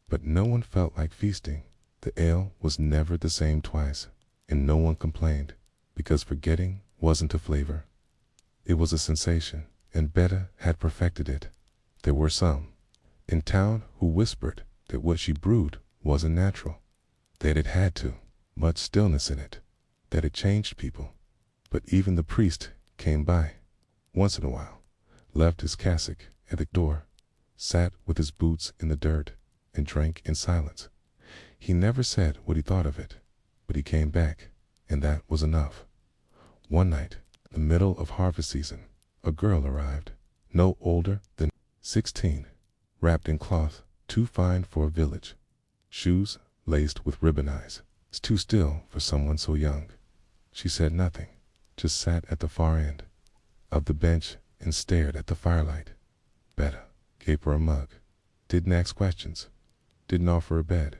But no one felt like feasting. The ale was never the same twice, and no one complained, because forgetting wasn't a flavor. It was a sensation, and Betta had perfected it. There were some in town who whispered that what she brewed wasn't natural, that it had too much stillness in it, that it changed people. But even the priest came by once in a while, left his cassock at the door, sat with his boots in the dirt, and drank in silence. He never said what he thought of it, but he came back, and that was enough. One night, in the middle of harvest season, a girl arrived, no older than 16, wrapped in cloth too fine for a village, shoes laced with ribbon eyes. It's too still for someone so young. She said nothing, just sat at the far end of the bench and stared at the firelight. Betta gave her a mug, didn't ask questions, didn't offer a bed,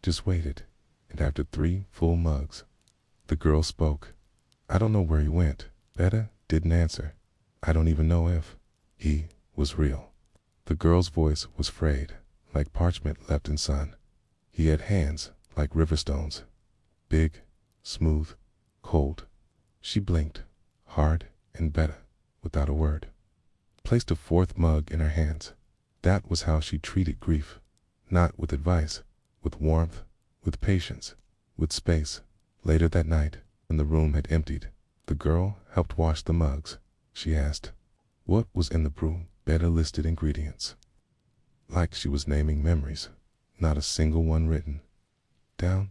just waited, and after 3 full mugs, the girl spoke. I don't know where he went. Betta didn't answer. I don't even know if he was real. The girl's voice was frayed, like parchment left in sun. He had hands like river stones, big, smooth, cold. She blinked, hard and Betta, without a word, placed a 4th mug in her hands. That was how she treated grief, not with advice, with warmth, with patience, with space. Later that night, when the room had emptied, the girl helped wash the mugs. She asked, what was in the brew? Betta listed ingredients, like she was naming memories, not a single one written down.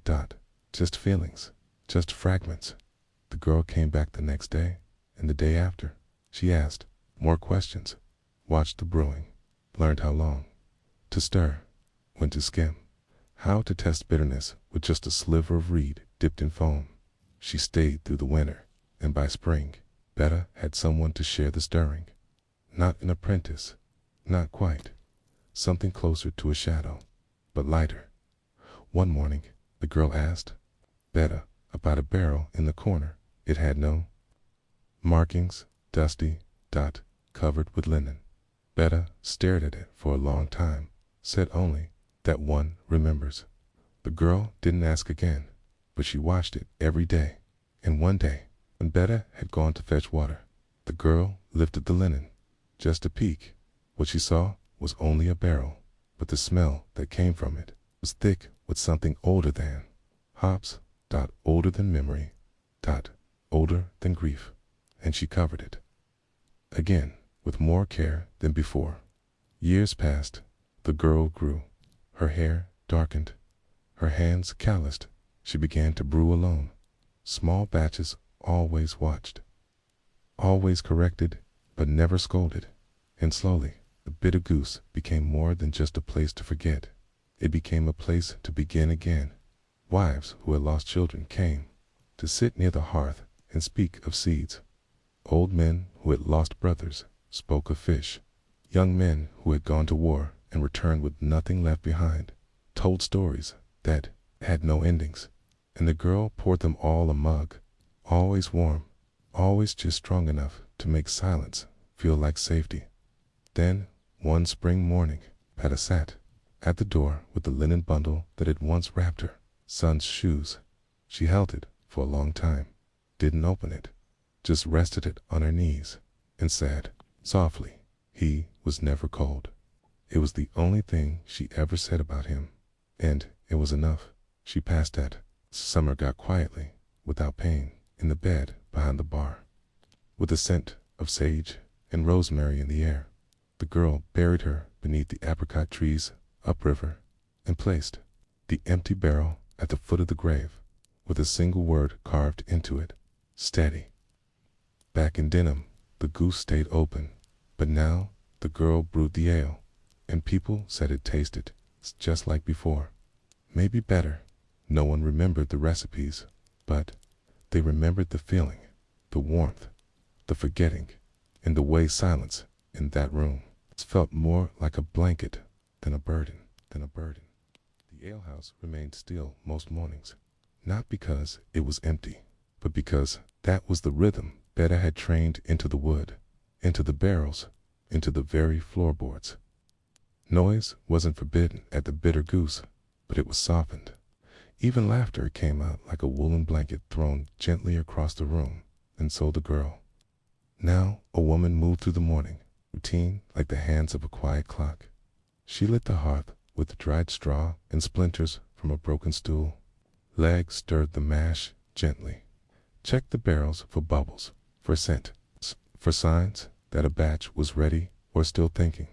Just feelings, just fragments. The girl came back the next day, and the day after. She asked more questions, watched the brewing, learned how long to stir, when to skim, how to test bitterness with just a sliver of reed dipped in foam. She stayed through the winter, and by spring, Betta had someone to share the stirring. Not an apprentice, not quite. Something closer to a shadow, but lighter. One morning, the girl asked Betta about a barrel in the corner. It had no markings, dusty, covered with linen. Betta stared at it for a long time, said only that one remembers. The girl didn't ask again, but she watched it every day. And one day, when Betta had gone to fetch water, the girl lifted the linen, just to peek. What she saw was only a barrel, but the smell that came from it was thick with something older than hops, older than memory, older than grief, and she covered it again with more care than before. Years passed. The girl grew. Her hair darkened, her hands calloused. She began to brew alone. Small batches, always watched, always corrected, but never scolded. And slowly, the bitter goose became more than just a place to forget. It became a place to begin again. Wives who had lost children came to sit near the hearth and speak of seeds. Old men who had lost brothers spoke of fish. Young men who had gone to war and returned with nothing left behind told stories that had no endings. And the girl poured them all a mug, always warm, always just strong enough to make silence feel like safety. Then, one spring morning, Betta sat at the door with the linen bundle that had once wrapped her son's shoes. She held it for a long time, didn't open it, just rested it on her knees, and said softly, "He was never cold." It was the only thing she ever said about him, and it was enough. She passed that. Summer got quietly, without pain, in the bed behind the bar. With the scent of sage and rosemary in the air, the girl buried her beneath the apricot trees upriver and placed the empty barrel at the foot of the grave with a single word carved into it: steady. Back in Denham, the goose stayed open, but now the girl brewed the ale, and people said it tasted just like before. Maybe better. No one remembered the recipes, but they remembered the feeling, the warmth, the forgetting, and the way silence in that room felt more like a blanket than a burden. The alehouse remained still most mornings, not because it was empty, but because that was the rhythm Betta had trained into the wood, into the barrels, into the very floorboards. Noise wasn't forbidden at the Bitter Goose, but it was softened. Even laughter came out like a woolen blanket thrown gently across the room, and so the girl. Now a woman moved through the morning, routine like the hands of a quiet clock. She lit the hearth with dried straw and splinters from a broken stool. Legs stirred the mash gently, checked the barrels for bubbles, for scent, for signs that a batch was ready or still thinking.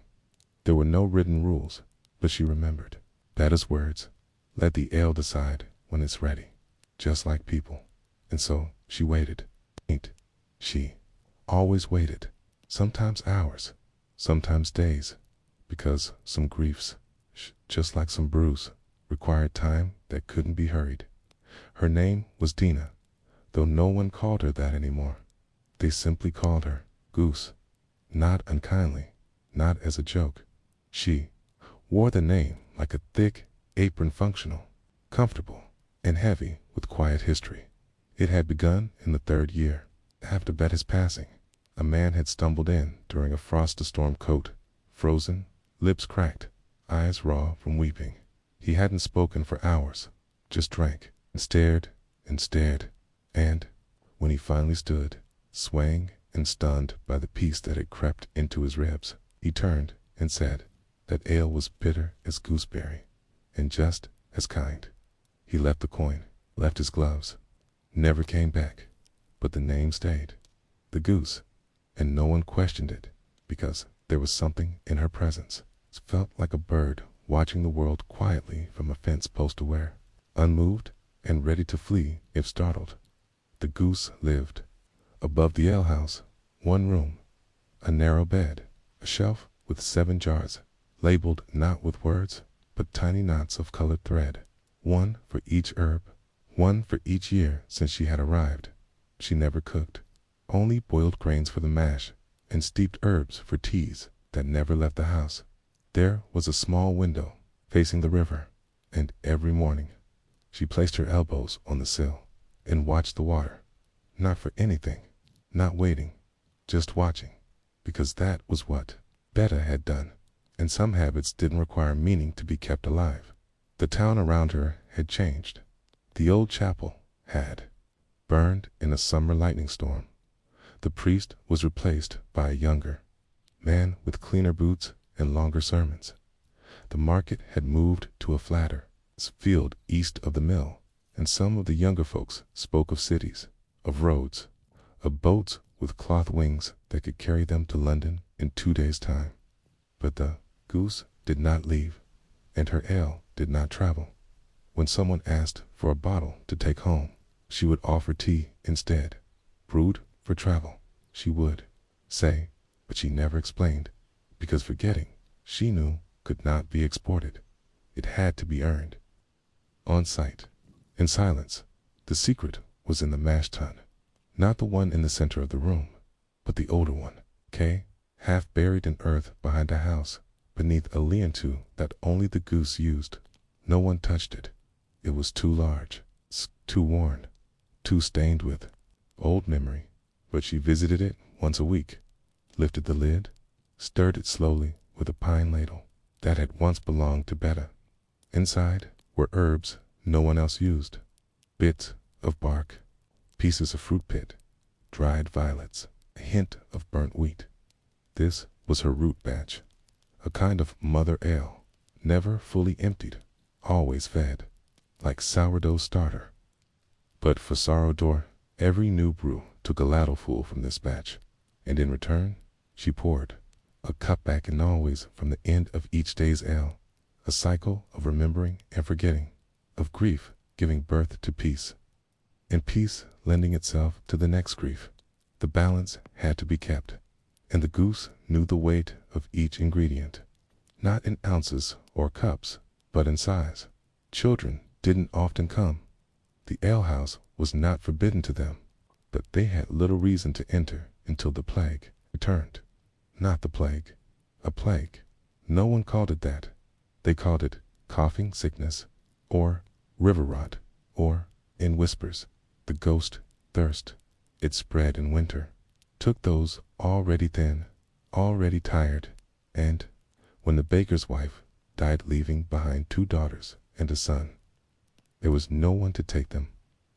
There were no written rules, but she remembered Betta's words: let the ale decide when it's ready, just like people. And so she waited. She always waited, sometimes hours, sometimes days, because some griefs, just like some brews, required time that couldn't be hurried. Her name was Dina, though no one called her that anymore. They simply called her Goose, not unkindly, not as a joke. She wore the name like a thick apron, functional, comfortable, and heavy with quiet history. It had begun in the 3rd year. After Betta's passing, a man had stumbled in during a frost-storm coat, frozen, lips cracked, eyes raw from weeping. He hadn't spoken for hours, just drank and stared and stared, and when he finally stood, swaying and stunned by the peace that had crept into his ribs, he turned and said that ale was bitter as gooseberry and just as kind. He left the coin, left his gloves, never came back, but the name stayed, the Goose, and no one questioned it because there was something in her presence. It felt like a bird watching the world quietly from a fence post aware, unmoved and ready to flee if startled. The Goose lived above the alehouse, one room, a narrow bed, a shelf with 7 jars, labeled not with words, but tiny knots of colored thread, one for each herb, one for each year since she had arrived. She never cooked, only boiled grains for the mash and steeped herbs for teas that never left the house. There was a small window facing the river, and every morning she placed her elbows on the sill and watched the water, not for anything, not waiting, just watching, because that was what Betta had done, and some habits didn't require meaning to be kept alive. The town around her had changed. The old chapel had burned in a summer lightning storm. The priest was replaced by a younger man with cleaner boots and longer sermons. The market had moved to a flatter field east of the mill, and some of the younger folks spoke of cities, of roads, of boats with cloth wings that could carry them to London in 2 days' time. But the goose did not leave, and her ale did not travel. When someone asked for a bottle to take home, she would offer tea instead. Brewed for travel, she would say, but she never explained, because forgetting, she knew, could not be exported. It had to be earned. On sight, in silence, the secret was in the mash tun. Not the one in the center of the room, but the older one, half buried in earth behind a house, beneath a lean-to that only the goose used. No one touched it. It was too large, too worn, too stained with old memory, but she visited it once a week, lifted the lid, stirred it slowly with a pine ladle that had once belonged to Betta. Inside were herbs no one else used, bits of bark, pieces of fruit pit, dried violets, a hint of burnt wheat. This was her root batch, a kind of mother ale, never fully emptied, always fed, like sourdough starter. But for sourdough, every new brew took a ladleful from this batch, and in return, she poured a cup back, and always from the end of each day's ale, a cycle of remembering and forgetting, of grief giving birth to peace, and peace lending itself to the next grief. The balance had to be kept, and the goose knew the weight of each ingredient, not in ounces or cups, but in size. Children didn't often come. The alehouse was not forbidden to them, but they had little reason to enter until the plague returned. Not the plague, a plague. No one called it that. They called it coughing sickness, or river rot, or, in whispers, the ghost thirst. It spread in winter, took those already thin, already tired, and, when the baker's wife died leaving behind 2 daughters and a son, there was no one to take them.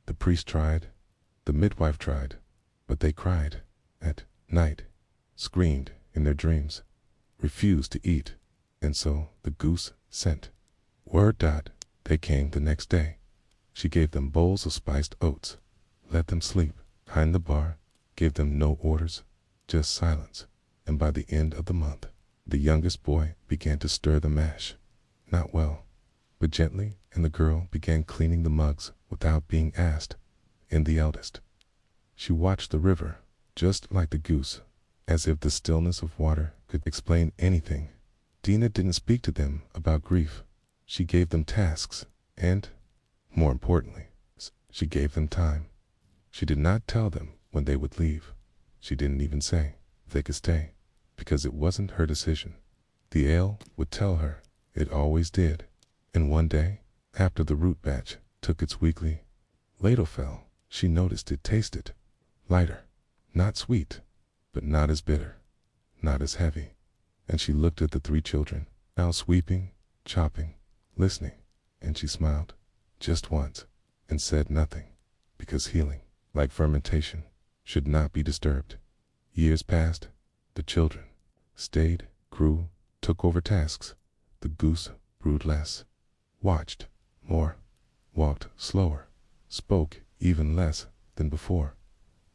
The priest tried, the midwife tried, but they cried at night, screamed in their dreams, refused to eat, and so the goose sent word. They came the next day. She gave them bowls of spiced oats, let them sleep behind the bar, gave them no orders, just silence, and by the end of the month, the youngest boy began to stir the mash, not well, but gently, and the girl began cleaning the mugs without being asked. And the eldest, she watched the river, just like the goose, as if the stillness of water could explain anything. Dina didn't speak to them about grief. She gave them tasks, and, more importantly, she gave them time. She did not tell them when they would leave. She didn't even say if they could stay, because it wasn't her decision. The ale would tell her. It always did. And one day, after the root batch took its weekly ladle fill, she noticed it tasted lighter, not sweet, but not as bitter, not as heavy. And she looked at the 3 children, now sweeping, chopping, listening, and she smiled, just once, and said nothing, because healing, like fermentation, should not be disturbed. Years passed. The children stayed, grew, took over tasks. The goose brewed less, watched more, walked slower, spoke even less than before.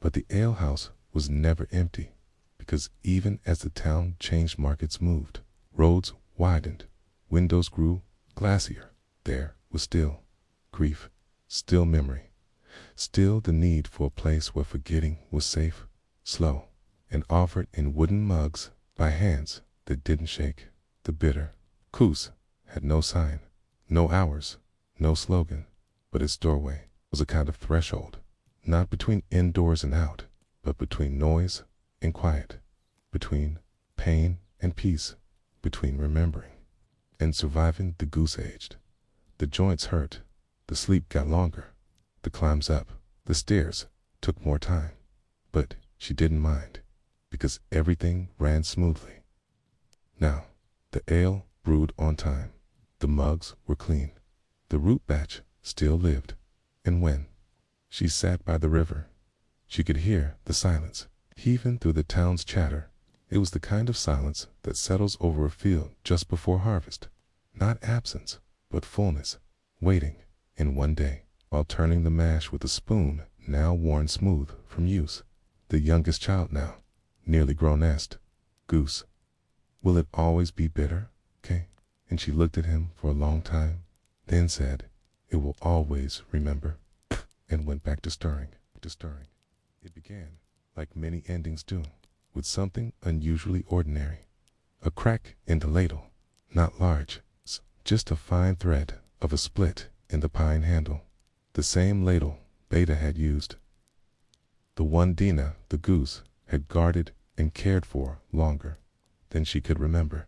But the alehouse was never empty, because even as the town changed, markets moved, roads widened, windows grew glassier, there was still grief, still memory, still the need for a place where forgetting was safe, slow, and offered in wooden mugs by hands that didn't shake. The bitter goose had no sign, no hours, no slogan, but its doorway was a kind of threshold, not between indoors and out, but between noise and quiet, between pain and peace, between remembering and surviving, the goose aged. The joints hurt, the sleep got longer, the climbs up the stairs took more time, but she didn't mind, because everything ran smoothly. Now, the ale brewed on time, the mugs were clean, the root batch still lived, and when she sat by the river, she could hear the silence heaving through the town's chatter. It was the kind of silence that settles over a field just before harvest, not absence, but fullness, waiting. And one day, while turning the mash with a spoon now worn smooth from use, the youngest child now, nearly grown, asked, "Goose, will it always be bitter, Kay?" And she looked at him for a long time, then said, "It will always remember," and went back to stirring. It began, like many endings do, with something unusually ordinary. A crack in the ladle, not large, just a fine thread of a split in the pine handle. The same ladle Beta had used. The one Dina, the goose, had guarded and cared for longer than she could remember.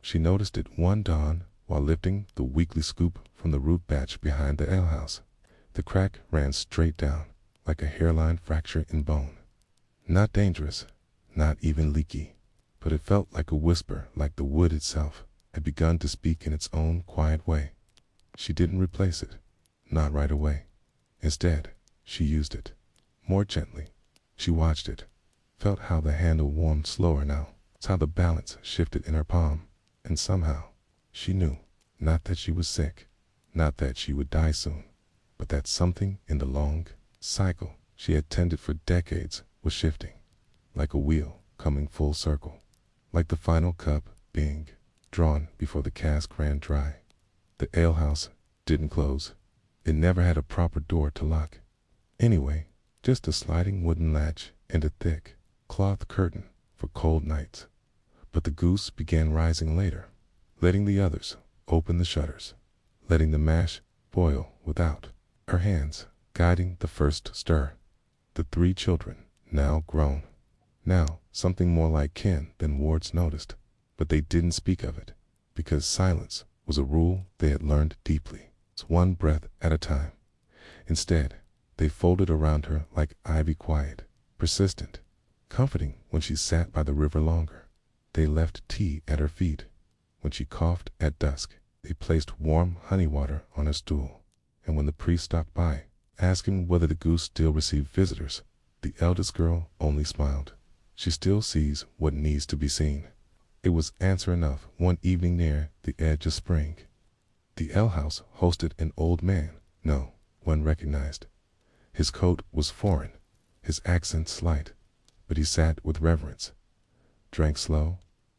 She noticed it one dawn while lifting the weekly scoop from the root batch behind the alehouse. The crack ran straight down, like a hairline fracture in bone. Not dangerous, not even leaky, but it felt like a whisper, like the wood itself had begun to speak in its own quiet way. She didn't replace it, not right away. Instead, she used it, more gently. She watched it, felt how the handle warmed slower now, how the balance shifted in her palm, and somehow, she knew, not that she was sick, not that she would die soon, but that something in the long cycle she had tended for decades was shifting, like a wheel coming full circle, like the final cup being drawn before the cask ran dry. The alehouse didn't close. It never had a proper door to lock. Anyway, just a sliding wooden latch and a thick cloth curtain for cold nights. But the goose began rising later, letting the others open the shutters, letting the mash boil without, her hands guiding the first stir. The three children, now grown, now something more like kin than Wards, noticed, but they didn't speak of it, because silence was a rule they had learned deeply. It's one breath at a time. Instead, they folded around her like ivy, quiet, persistent, comforting when she sat by the river longer. They left tea at her feet. When she coughed at dusk, they placed warm honey water on her stool. And when the priest stopped by, asking whether the goose still received visitors, the eldest girl only smiled. She still sees what needs to be seen. It was answer enough one evening near the edge of spring. The alehouse hosted an old man, no one recognized. His coat was foreign, his accent slight, but he sat with reverence, drank slow,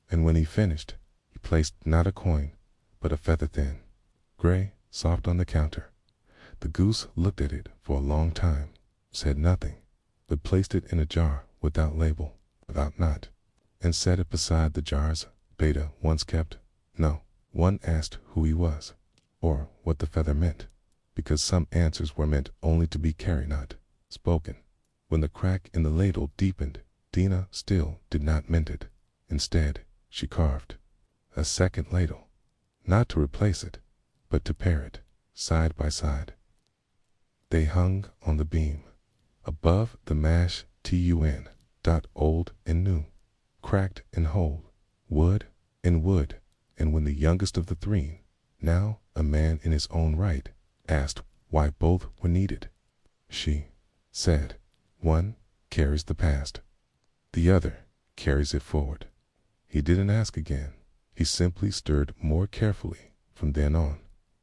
and when he finished, he placed not a coin, but a feather thin, gray, soft on the counter. The goose looked at it for a long time, said nothing, but placed it in a jar without label, without knot, and set it beside the jars Beta once kept. No one asked who he was, or what the feather meant, because some answers were meant only to be carried, not spoken. When the crack in the ladle deepened, Dina still did not mend it. Instead, she carved a second ladle, not to replace it, but to pair it, side by side. They hung on the beam, above the mash tun, old and new, cracked and whole, wood and wood, and when the youngest of the three, now a man in his own right, asked why both were needed, she said, "One carries the past, the other carries it forward." He didn't ask again. He simply stirred more carefully from then on.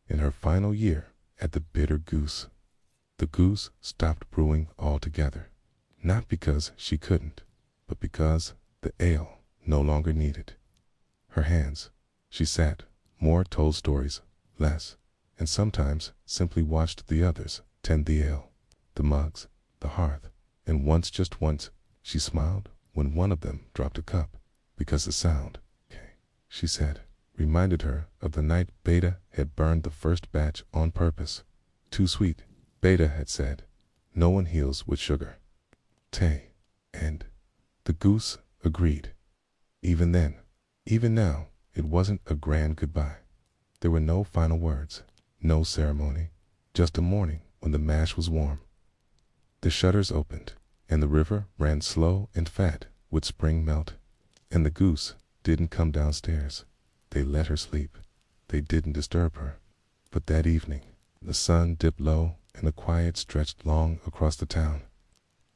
In her final year at the Bitter Goose, the goose stopped brewing altogether, not because she couldn't, but because the ale no longer needed her hands. She sat, more told stories, less, and sometimes simply watched the others tend the ale, the mugs, the hearth, and once, just once, she smiled when one of them dropped a cup, because the sound, she said, reminded her of the night Beta had burned the first batch on purpose. Too sweet, Beta had said. No one heals with sugar. Tay. And the goose agreed. Even then, even now, it wasn't a grand goodbye. There were no final words, no ceremony, just a morning when the mash was warm. The shutters opened, and the river ran slow and fat with spring melt. And the goose didn't come downstairs. They let her sleep. They didn't disturb her. But that evening, the sun dipped low and the quiet stretched long across the town.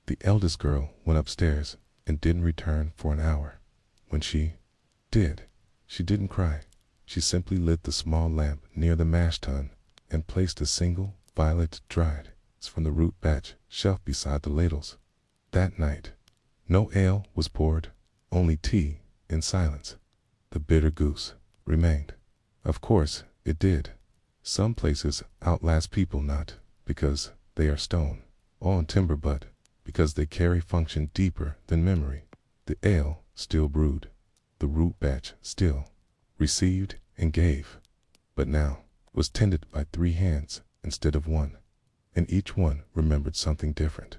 The eldest girl went upstairs and didn't return for an hour. When she did, she didn't cry. She simply lit the small lamp near the mash tun and placed a single violet dried from the root batch shelf beside the ladles. That night, no ale was poured, only tea in silence. The bitter goose remained. Of course, it did. Some places outlast people not because they are stone or timber, but because they carry function deeper than memory. The ale still brewed. The root batch still received and gave, but now was tended by 3 hands instead of 1, and each one remembered something different.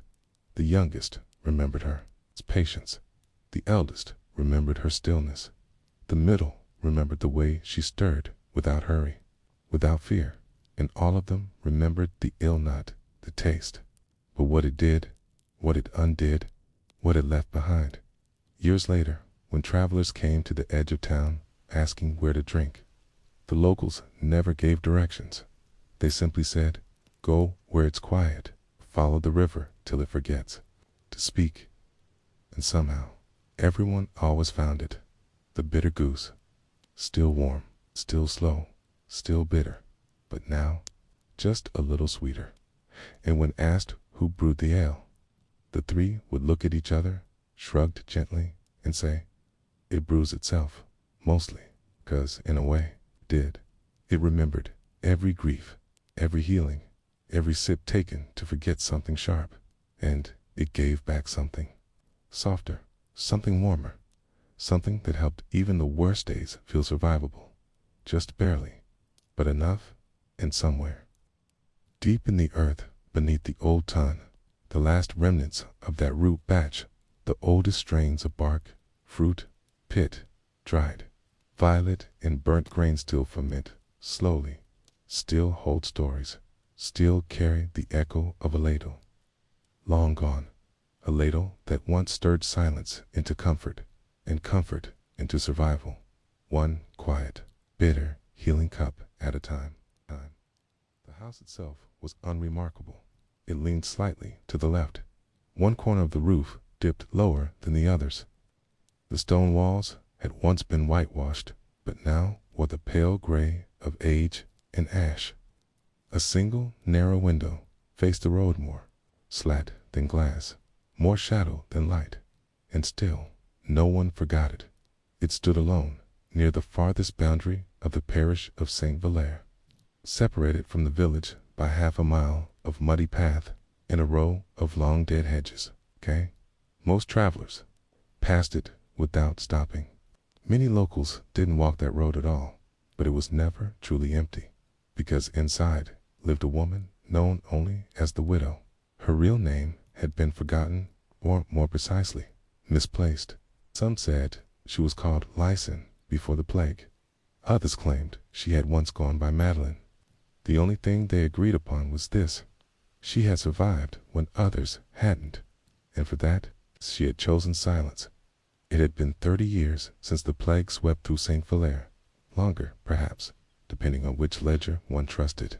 The youngest remembered her patience. The eldest remembered her stillness. The middle remembered the way she stirred without hurry, without fear, and all of them remembered the ill not the taste, but what it did, what it undid, what it left behind. Years later, when travelers came to the edge of town asking where to drink, the locals never gave directions. They simply said, "Go where it's quiet, follow the river till it forgets to speak." And somehow, everyone always found it. The bitter goose, still warm, still slow, still bitter, but now just a little sweeter. And when asked who brewed the ale, the 3 would look at each other, shrugged gently, and say, "It brews itself, mostly, 'cause in a way, it did." It remembered every grief, every healing, every sip taken to forget something sharp, and it gave back something softer, something warmer, something that helped even the worst days feel survivable, just barely, but enough, and somewhere. Deep in the earth, beneath the old tun, the last remnants of that root batch, the oldest strains of bark, fruit, pit, dried, violet, and burnt grain still ferment, slowly, still hold stories, still carry the echo of a ladle. Long gone, a ladle that once stirred silence into comfort, and comfort into survival, one quiet, bitter, healing cup at a time. The house itself was unremarkable. It leaned slightly to the left. One corner of the roof dipped lower than the others. The stone walls had once been whitewashed, but now wore the pale gray of age and ash. A single narrow window faced the road, more slat than glass, more shadow than light, and still no one forgot it. It stood alone near the farthest boundary of the parish of Saint Valere, separated from the village by half a mile of muddy path and a row of long dead hedges. Most travelers passed it without stopping. Many locals didn't walk that road at all, but it was never truly empty, because inside lived a woman known only as the widow. Her real name had been forgotten, or more precisely, misplaced. Some said she was called Lyson before the plague. Others claimed she had once gone by Madeline. The only thing they agreed upon was this: she had survived when others hadn't, and for that she had chosen silence. It had been 30 years since the plague swept through Saint Valere, longer, perhaps, depending on which ledger one trusted.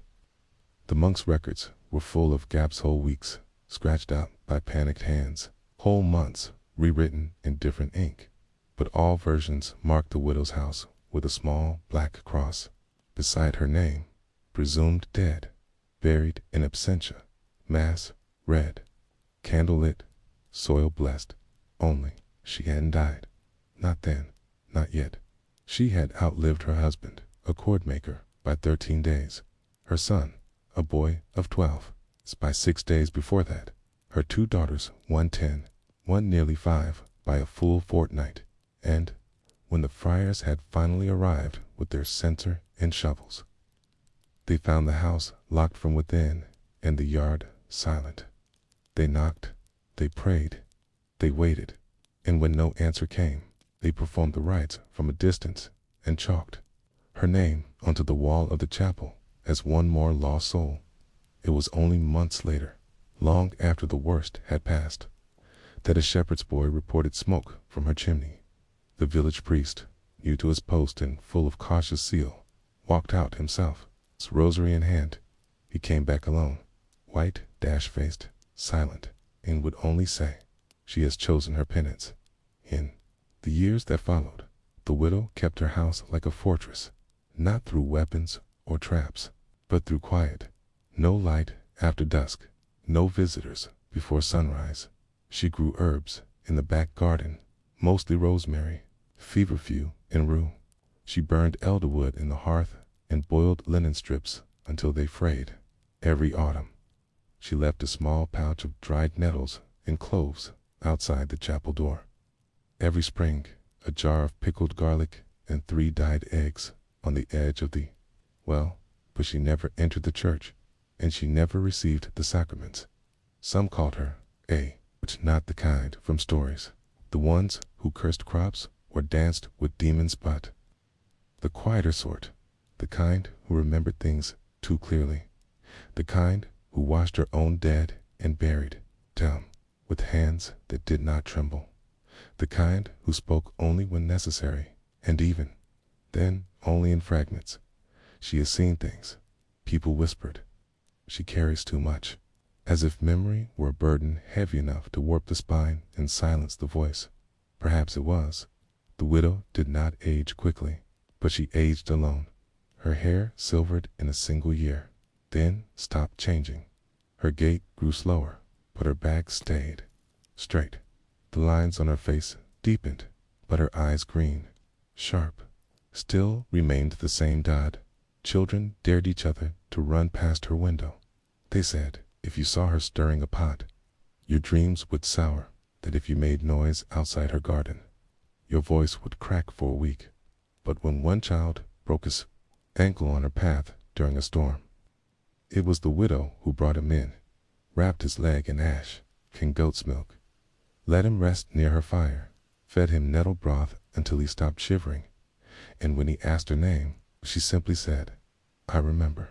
The monks' records were full of gaps, whole weeks scratched out by panicked hands, whole months rewritten in different ink, but all versions marked the widow's house with a small black cross beside her name, presumed dead, buried in absentia, mass read, candle lit, soil blessed. Only she hadn't died. Not then, not yet. She had outlived her husband, a cord maker, by 13 days. Her son, a boy of 12, by 6 days before that. Her 2 daughters, one 10, one nearly 5, by a full fortnight. And when the friars had finally arrived with their censer and shovels, they found the house locked from within and the yard silent. They knocked, they prayed, They waited, and when no answer came, they performed the rites from a distance and chalked her name onto the wall of the chapel as one more lost soul. It was only months later, long after the worst had passed, that a shepherd's boy reported smoke from her chimney. The village priest, new to his post and full of cautious zeal, walked out himself, his rosary in hand. He came back alone, white, dash-faced, silent, and would only say, "She has chosen her penance." In the years that followed, the widow kept her house like a fortress, not through weapons or traps, but through quiet. No light after dusk, no visitors before sunrise. She grew herbs in the back garden, mostly rosemary, feverfew, and rue. She burned elderwood in the hearth and boiled linen strips until they frayed. Every autumn, she left a small pouch of dried nettles and cloves outside the chapel door. Every spring, a jar of pickled garlic and 3 dyed eggs on the edge of the well. But she never entered the church, and she never received the sacraments. Some called her a witch, not the kind from stories, the ones who cursed crops or danced with demons, but the quieter sort, the kind who remembered things too clearly, the kind who washed her own dead and buried them with hands that did not tremble, the kind who spoke only when necessary, and even then only in fragments. She has seen things, people whispered. She carries too much, as if memory were a burden heavy enough to warp the spine and silence the voice. Perhaps it was. The widow did not age quickly, but she aged alone. Her hair silvered in a single year, then stopped changing. Her gait grew slower, but her back stayed straight. The lines on her face deepened, but her eyes, green, sharp, still remained the same. Children dared each other to run past her window. They said, if you saw her stirring a pot, your dreams would sour, that if you made noise outside her garden, your voice would crack for a week. But when one child broke his ankle on her path during a storm, it was the widow who brought him in, wrapped his leg in ash and goat's milk, let him rest near her fire, fed him nettle broth until he stopped shivering, and when he asked her name, she simply said, "I remember."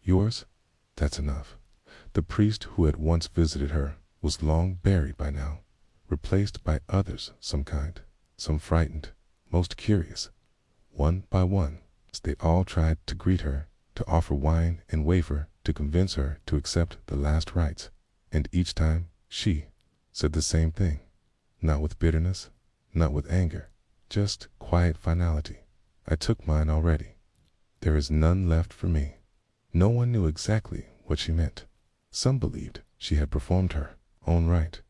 Yours? That's enough. The priest who had once visited her was long buried by now, replaced by others, some kind, some frightened, most curious. One by one, they all tried to greet her, to offer wine and wafer, to convince her to accept the last rites, and each time she said the same thing, not with bitterness, not with anger, just quiet finality. "I took mine already. There is none left for me." No one knew exactly what she meant. Some believed she had performed her own rite.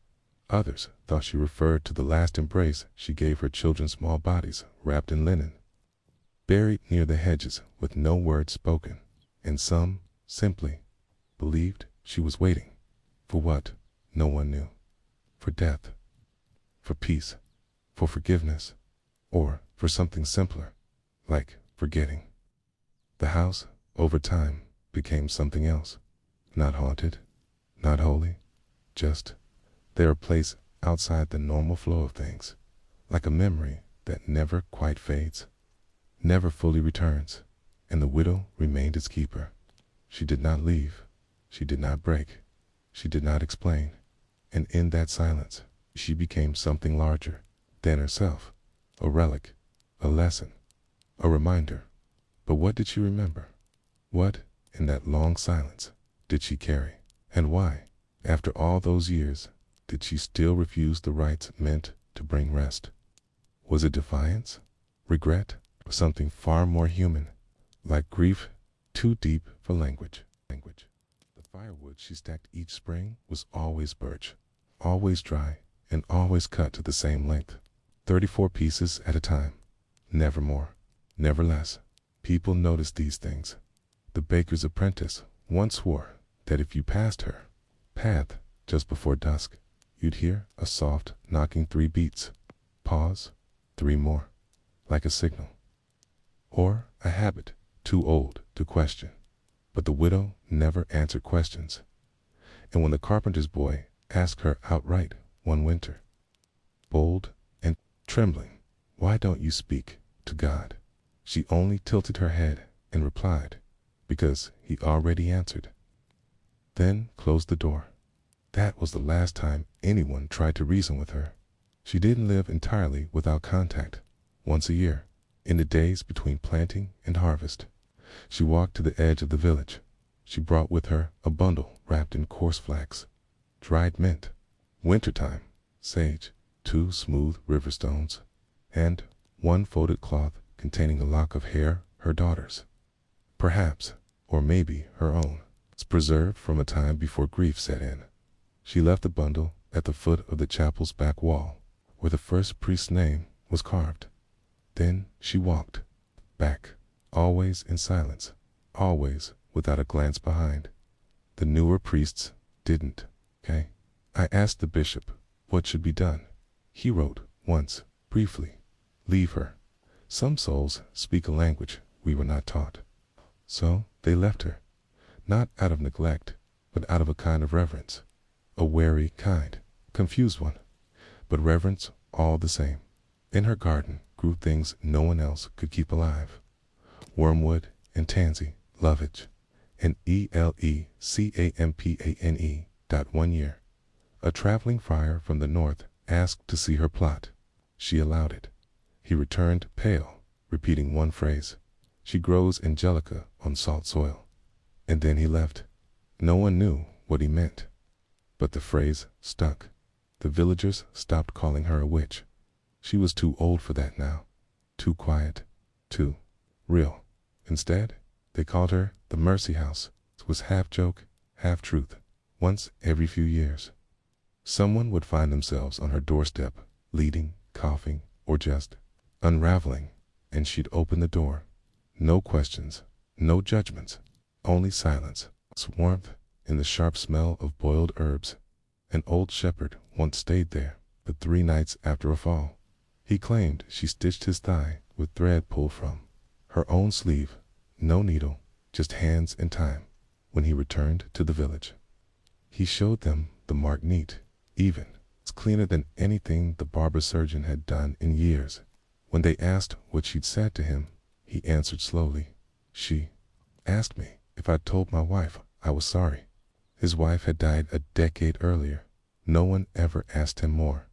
Others thought she referred to the last embrace she gave her children's small bodies wrapped in linen, buried near the hedges with no word spoken. And some simply believed she was waiting for what no one knew, for death, for peace, for forgiveness, or for something simpler, like forgetting. The house, over time, became something else, not haunted, not holy, just there, a place outside the normal flow of things, like a memory that never quite fades, never fully returns, and the widow remained its keeper. She did not leave, she did not break, she did not explain, and in that silence, she became something larger than herself, a relic, a lesson, a reminder. But what did she remember? What, in that long silence, did she carry? And why, after all those years, did she still refuse the rites meant to bring rest? Was it defiance, regret, or something far more human, like grief too deep for language? The firewood she stacked each spring was always birch, always dry, and always cut to the same length, 34 pieces at a time, never more, never less. People noticed these things. The baker's apprentice once swore that if you passed her path just before dusk, you'd hear a soft knocking 3 beats, pause, 3 more, like a signal, or a habit too old to question. But the widow never answered questions, and when the carpenter's boy asked her outright one winter, bold and trembling. "Why don't you speak to God?" She only tilted her head and replied, "Because he already answered." Then closed the door. That was the last time anyone tried to reason with her. She didn't live entirely without contact. Once a year, in the days between planting and harvest, she walked to the edge of the village. She brought with her a bundle wrapped in coarse flax, dried mint, wintertime, sage, 2 smooth river stones, and 1 folded cloth containing a lock of hair her daughter's. Perhaps, or maybe her own. It's preserved from a time before grief set in. She left the bundle at the foot of the chapel's back wall, where the first priest's name was carved. Then she walked back, always in silence, always without a glance behind. The newer priests didn't, okay? I asked the bishop what should be done. He wrote once, briefly, "Leave her. Some souls speak a language we were not taught." So they left her, not out of neglect, but out of a kind of reverence. A wary kind, confused one, but reverence all the same. In her garden grew things no one else could keep alive: wormwood and tansy, lovage, and elecampane. 1 year. A traveling friar from the north asked to see her plot. She allowed it. He returned pale, repeating one phrase: "She grows angelica on salt soil." And then he left. No one knew what he meant, but the phrase stuck. The villagers stopped calling her a witch. She was too old for that now, too quiet, too real. Instead, they called her the Mercy House. It was half joke, half truth. Once every few years, someone would find themselves on her doorstep, leading, coughing, or just unraveling, and she'd open the door. No questions, no judgments, only silence, warmth, and the sharp smell of boiled herbs. An old shepherd once stayed there for 3 nights after a fall. He claimed she stitched his thigh with thread pulled from her own sleeve. No needle, just hands and time. When he returned to the village, he showed them the mark neat, even. It's cleaner than anything the barber surgeon had done in years. When they asked what she'd said to him, he answered slowly, "She asked me if I'd told my wife I was sorry." His wife had died a decade earlier. No one ever asked him more.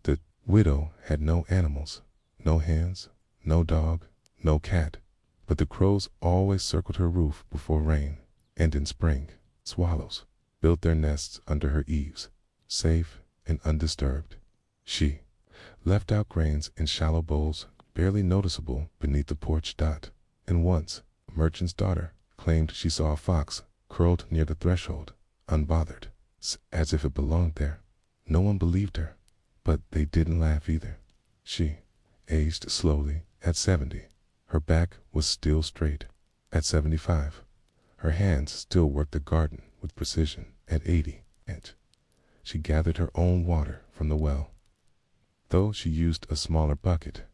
The widow had no animals, no hens, no dog, no cat, but the crows always circled her roof before rain, and in spring, swallows built their nests under her eaves, safe and undisturbed. She left out grains in shallow bowls, barely noticeable beneath the porch dot. And once, a merchant's daughter claimed she saw a fox curled near the threshold, unbothered, as if it belonged there. No one believed her, but they didn't laugh either. She aged slowly at 70. Her back was still straight at 75. Her hands still worked the garden with precision at 80. And she gathered her own water from the well. Though she used a smaller bucket,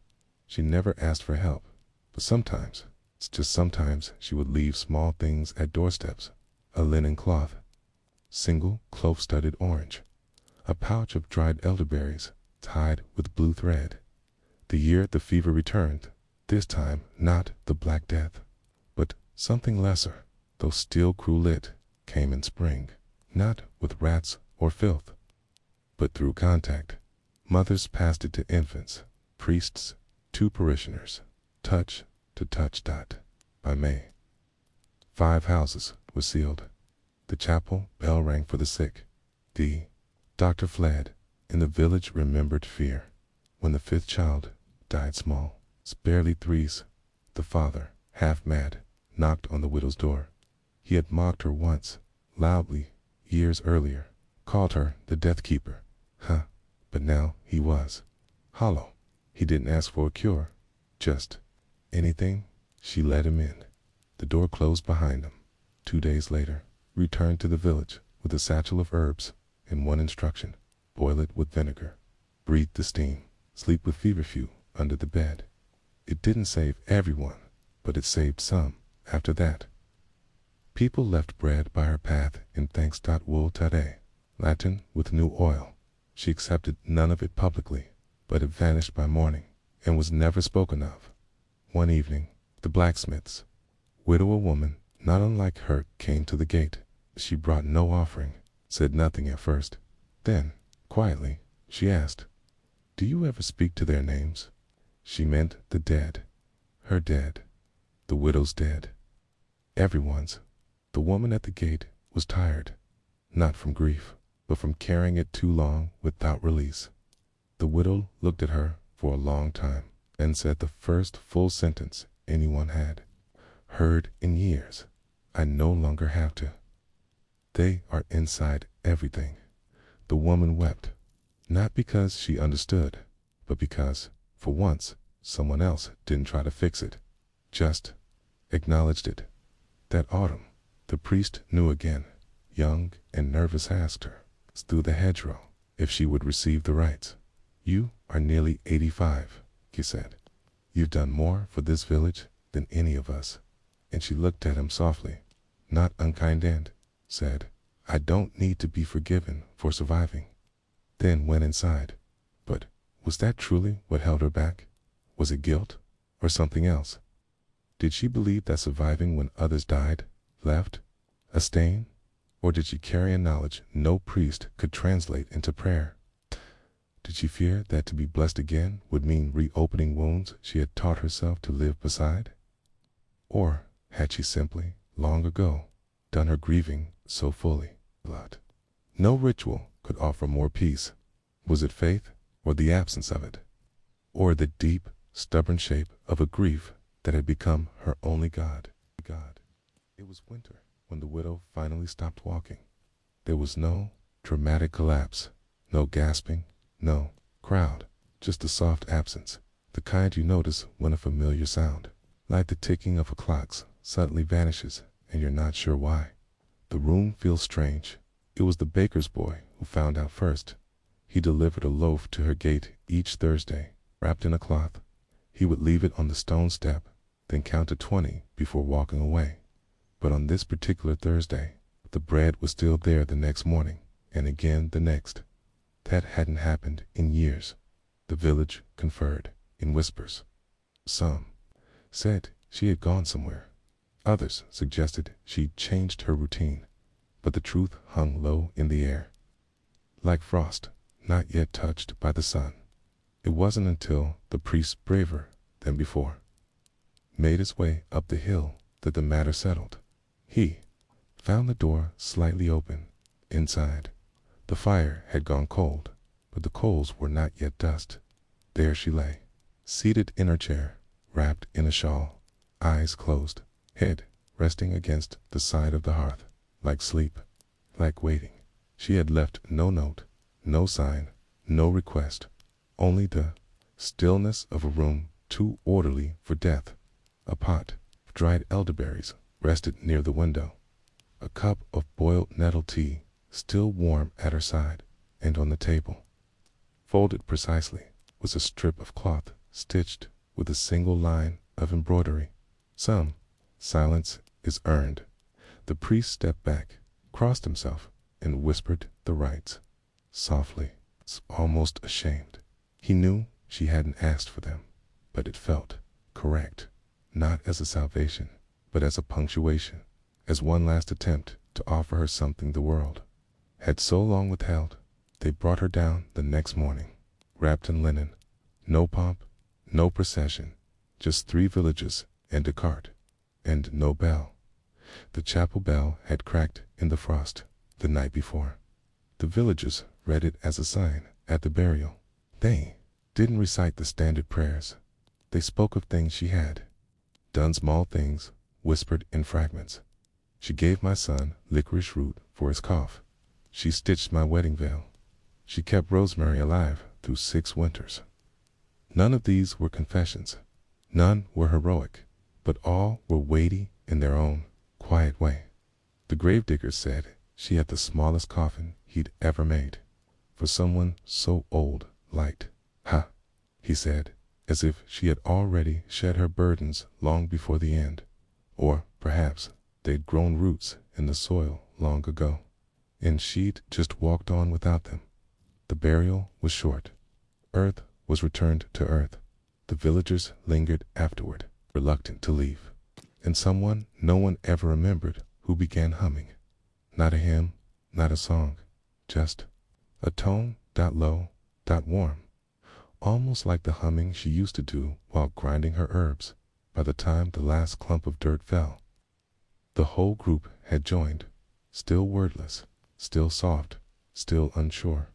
she never asked for help. But sometimes, just sometimes, she would leave small things at doorsteps: a linen cloth, single clove-studded orange, a pouch of dried elderberries tied with blue thread. The year the fever returned, this time not the Black Death, but something lesser, though still cruel-lit, came in spring, not with rats or filth, but through contact. Mothers passed it to infants, priests to parishioners, touch to touch. By May, 5 houses were sealed. The chapel bell rang for the sick. The doctor fled, and the village remembered fear. When the 5th child died small, barely 3's, the father, half mad, knocked on the widow's door. He had mocked her once, loudly, years earlier, called her the Death Keeper. But now he was hollow. He didn't ask for a cure, just anything. She let him in. The door closed behind him. 2 days later, returned to the village with a satchel of herbs and one instruction: boil it with vinegar, breathe the steam, sleep with feverfew under the bed. It didn't save everyone, but it saved some. After that, people left bread by her path in thanks. Wool tare, Latin with new oil. She accepted none of it publicly. but it vanished by morning and was never spoken of. One evening, the blacksmith's widow, a woman not unlike her, came to the gate. She brought no offering, said nothing at first. Then, quietly, she asked, "Do you ever speak to their names?" She meant the dead. Her dead. The widow's dead. Everyone's. The woman at the gate was tired, not from grief, but from carrying it too long without release. The widow looked at her for a long time and said the first full sentence anyone had heard in years. "I no longer have to. They are inside everything." The woman wept, not because she understood, but because, for once, someone else didn't try to fix it, just acknowledged it. That autumn, the priest knew again, young and nervous, asked her, through the hedgerow, if she would receive the rites. "You are nearly 85, he said. "You've done more for this village than any of us." And she looked at him softly, not unkind, and said, "I don't need to be forgiven for surviving." Then went inside. But was that truly what held her back? Was it guilt or something else? Did she believe that surviving when others died left a stain? Or did she carry a knowledge no priest could translate into prayer? Did she fear that to be blessed again would mean reopening wounds she had taught herself to live beside? Or had she simply, long ago, done her grieving so fully? No ritual could offer more peace. Was it faith, or the absence of it? Or the deep, stubborn shape of a grief that had become her only God? It was winter when the widow finally stopped walking. There was no dramatic collapse, no gasping, no crowd, just a soft absence, the kind you notice when a familiar sound, like the ticking of a clock, suddenly vanishes and you're not sure why. The room feels strange. It was the baker's boy who found out first. He delivered a loaf to her gate each Thursday, wrapped in a cloth. He would leave it on the stone step, then count to 20 before walking away. But on this particular Thursday, the bread was still there the next morning, and again the next. That hadn't happened in years. The village conferred in whispers. Some said she had gone somewhere. Others suggested she'd changed her routine. But the truth hung low in the air, like frost not yet touched by the sun. It wasn't until the priest, braver than before, made his way up the hill that the matter settled. He found the door slightly open. Inside, the fire had gone cold, but the coals were not yet dust. There she lay, seated in her chair, wrapped in a shawl, eyes closed, head resting against the side of the hearth, like sleep, like waiting. She had left no note, no sign, no request, only the stillness of a room too orderly for death. A pot of dried elderberries rested near the window. A cup of boiled nettle tea still warm at her side, and on the table, folded precisely, was a strip of cloth stitched with a single line of embroidery. Some silence is earned. The priest stepped back, crossed himself, and whispered the rites, softly, almost ashamed. He knew she hadn't asked for them, but it felt correct, not as a salvation, but as a punctuation, as one last attempt to offer her something the world had so long withheld. They brought her down the next morning, wrapped in linen. No pomp, no procession, just 3 villagers and a cart, and no bell. The chapel bell had cracked in the frost the night before. The villagers read it as a sign at the burial. They didn't recite the standard prayers. They spoke of things she had done, small things, whispered in fragments. She gave my son licorice root for his cough. She stitched my wedding veil. She kept rosemary alive through 6 winters. None of these were confessions. None were heroic, but all were weighty in their own quiet way. The gravedigger said she had the smallest coffin he'd ever made. For someone so old, light. "Ha," he said, as if she had already shed her burdens long before the end. Or perhaps they'd grown roots in the soil long ago, and she'd just walked on without them. The burial was short. Earth was returned to earth. The villagers lingered afterward, reluctant to leave. And someone no one ever remembered who began humming. Not a hymn, not a song, just a tone, low, warm, almost like the humming she used to do while grinding her herbs. By the time the last clump of dirt fell, the whole group had joined, still wordless, still soft, still unsure.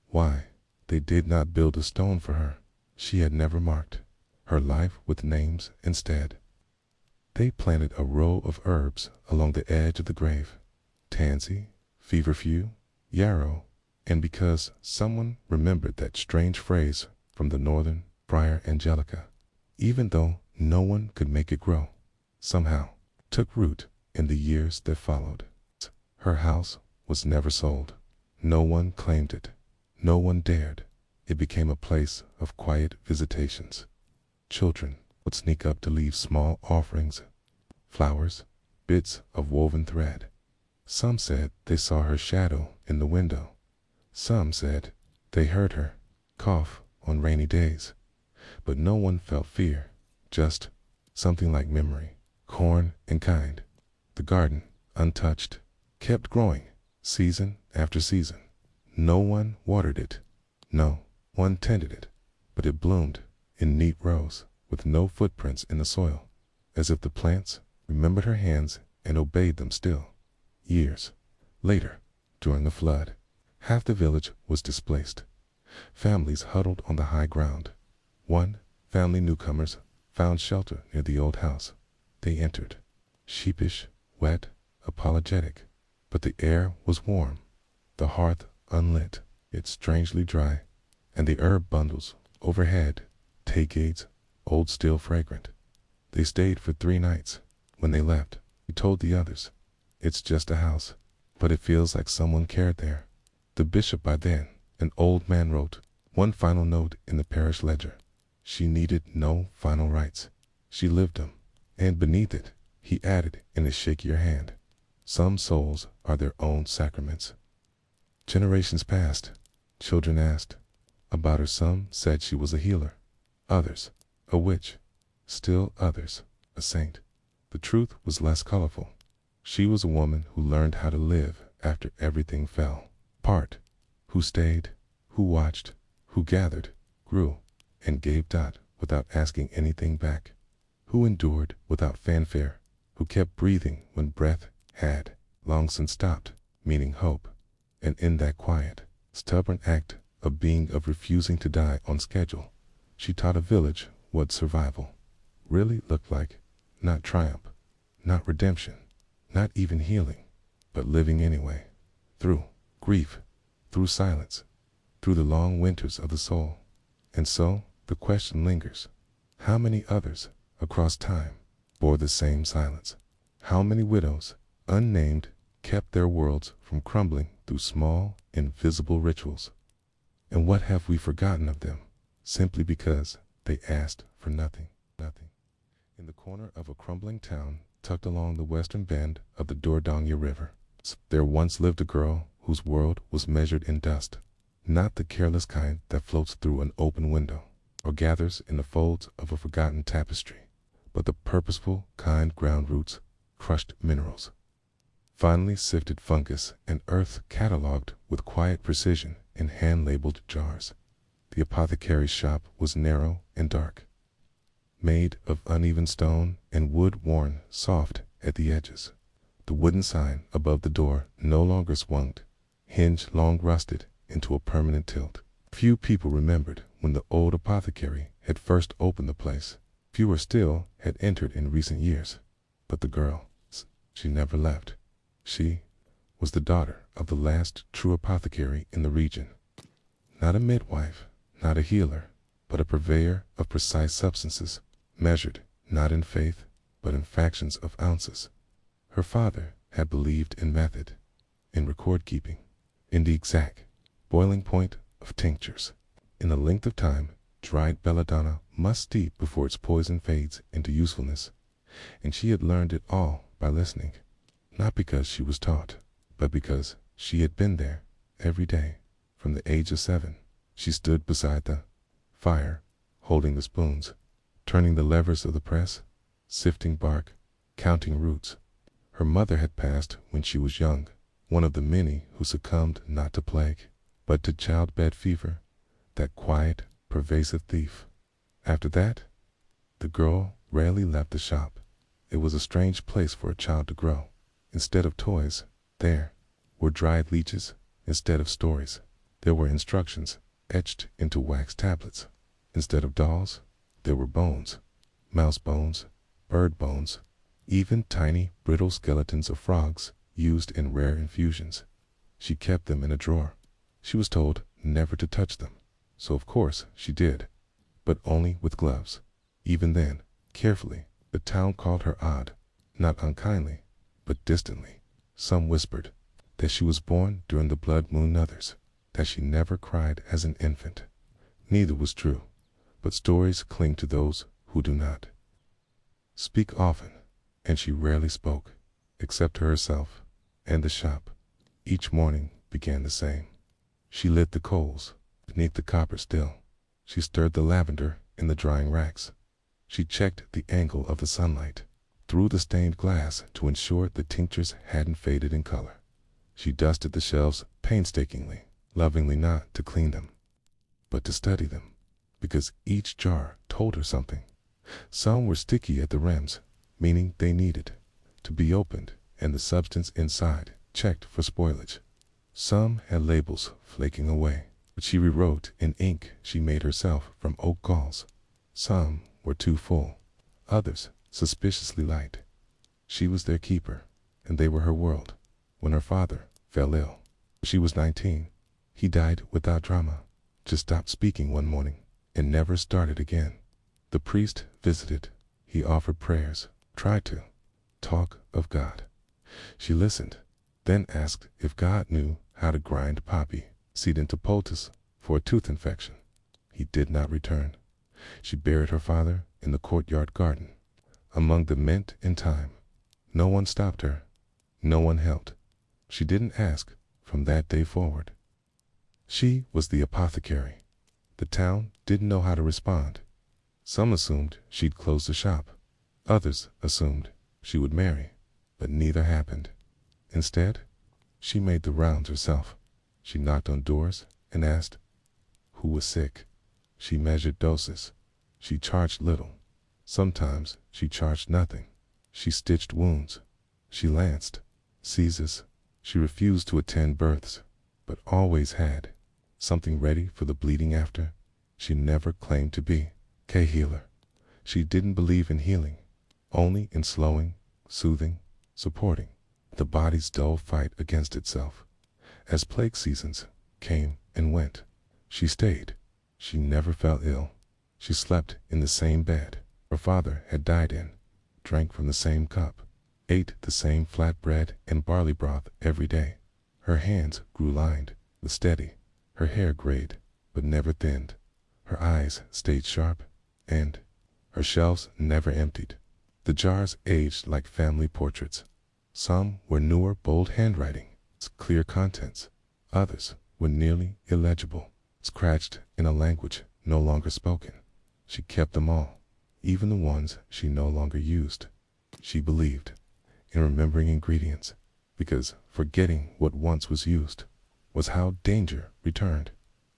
Why, they did not build a stone for her. She had never marked her life with names. Instead, they planted a row of herbs along the edge of the grave. Tansy, feverfew, yarrow, and because someone remembered that strange phrase from the northern Friar Angelica, even though no one could make it grow, somehow took root in the years that followed. Her house was never sold. No one claimed it. No one dared. It became a place of quiet visitations. Children would sneak up to leave small offerings, flowers, bits of woven thread. Some said they saw her shadow in the window. Some said they heard her cough on rainy days. But no one felt fear, just something like memory, corn and kind. The garden, untouched, kept growing, season after season. No one watered it. No one tended it. But it bloomed in neat rows, with no footprints in the soil, as if the plants remembered her hands and obeyed them still. Years later, during a flood, half the village was displaced. Families huddled on the high ground. One family, newcomers, found shelter near the old house. They entered, sheepish, wet, apologetic, but the air was warm, the hearth unlit, yet strangely dry, and the herb bundles overhead, tay-gates, old still fragrant. They stayed for 3 nights. When they left, he told the others, "It's just a house, but it feels like someone cared there." The bishop, by then an old man, wrote one final note in the parish ledger. She needed no final rites. She lived them. And beneath it, he added in a shakier hand, "Some souls are their own sacraments." Generations passed. Children asked about her. Some said she was a healer. Others, a witch. Still others, a saint. The truth was less colorful. She was a woman who learned how to live after everything fell apart, who stayed, who watched, who gathered, grew, and gave without asking anything back, who endured without fanfare, who kept breathing when breath had long since stopped, meaning hope. And in that quiet, stubborn act of being, of refusing to die on schedule, she taught a village what survival really looked like. Not triumph, not redemption, not even healing, but living anyway, through grief, through silence, through the long winters of the soul. And so the question lingers: how many others across time bore the same silence? How many widows, unnamed, kept their worlds from crumbling through small, invisible rituals? And what have we forgotten of them, simply because they asked for nothing? In the corner of a crumbling town tucked along the western bend of the Dordogne River, there once lived a girl whose world was measured in dust. Not the careless kind that floats through an open window or gathers in the folds of a forgotten tapestry, but the purposeful kind, ground roots, crushed minerals, finely sifted fungus, and earth cataloged with quiet precision in hand-labeled jars. The apothecary's shop was narrow and dark, made of uneven stone and wood worn soft at the edges. The wooden sign above the door no longer swung, hinge long rusted into a permanent tilt. Few people remembered when the old apothecary had first opened the place. Fewer still had entered in recent years. But the girl, she never left. She was the daughter of the last true apothecary in the region. Not a midwife, not a healer, but a purveyor of precise substances, measured not in faith, but in fractions of ounces. Her father had believed in method, in record keeping, in the exact boiling point of tinctures. In a length of time, dried belladonna must steep before its poison fades into usefulness, and she had learned it all by listening, not because she was taught, but because she had been there every day. From the age of 7, she stood beside the fire, holding the spoons, turning the levers of the press, sifting bark, counting roots. Her mother had passed when she was young, one of the many who succumbed not to plague, but to childbed fever, that quiet, pervasive thief. After that, the girl rarely left the shop. It was a strange place for a child to grow. Instead of toys, there were dried leeches. Instead of stories, there were instructions etched into wax tablets. Instead of dolls, there were bones, mouse bones, bird bones, even tiny, brittle skeletons of frogs used in rare infusions. She kept them in a drawer. She was told never to touch them, so of course she did, but only with gloves. Even then, carefully. The town called her odd, not unkindly, but distantly. Some whispered that she was born during the blood moon, others that she never cried as an infant. Neither was true, but stories cling to those who do not speak often, and she rarely spoke, except to herself and the shop. Each morning began the same. She lit the coals beneath the copper still. She stirred the lavender in the drying racks. She checked the angle of the sunlight through the stained glass to ensure the tinctures hadn't faded in color. She dusted the shelves painstakingly, lovingly, not to clean them, but to study them, because each jar told her something. Some were sticky at the rims, meaning they needed to be opened and the substance inside checked for spoilage. Some had labels flaking away, which she rewrote in ink she made herself from oak galls. Some were too full, others suspiciously light. She was their keeper, and they were her world. When her father fell ill, she was 19. He died without drama, just stopped speaking one morning and never started again. The priest visited. He offered prayers, tried to talk of God. She listened, then asked if God knew how to grind poppy seed into poultice for a tooth infection. He did not return. She buried her father in the courtyard garden, among the mint and thyme. No one stopped her. No one helped. She didn't ask from that day forward. She was the apothecary. The town didn't know how to respond. Some assumed she'd close the shop. Others assumed she would marry, but neither happened. Instead, she made the rounds herself. She knocked on doors and asked who was sick. She measured doses. She charged little. Sometimes she charged nothing. She stitched wounds. She lanced seizures. She refused to attend births, but always had something ready for the bleeding after. She never claimed to be a healer. She didn't believe in healing, only in slowing, soothing, supporting the body's dull fight against itself. As plague seasons came and went, she stayed. She never fell ill. She slept in the same bed her father had died in, drank from the same cup, ate the same flat bread and barley broth every day. Her hands grew lined but steady. Her hair grayed but never thinned. Her eyes stayed sharp, and her shelves never emptied. The jars aged like family portraits. Some were newer, bold handwriting, clear contents. Others were nearly illegible, scratched in a language no longer spoken. She kept them all, even the ones she no longer used. She believed in remembering ingredients, because forgetting what once was used was how danger returned.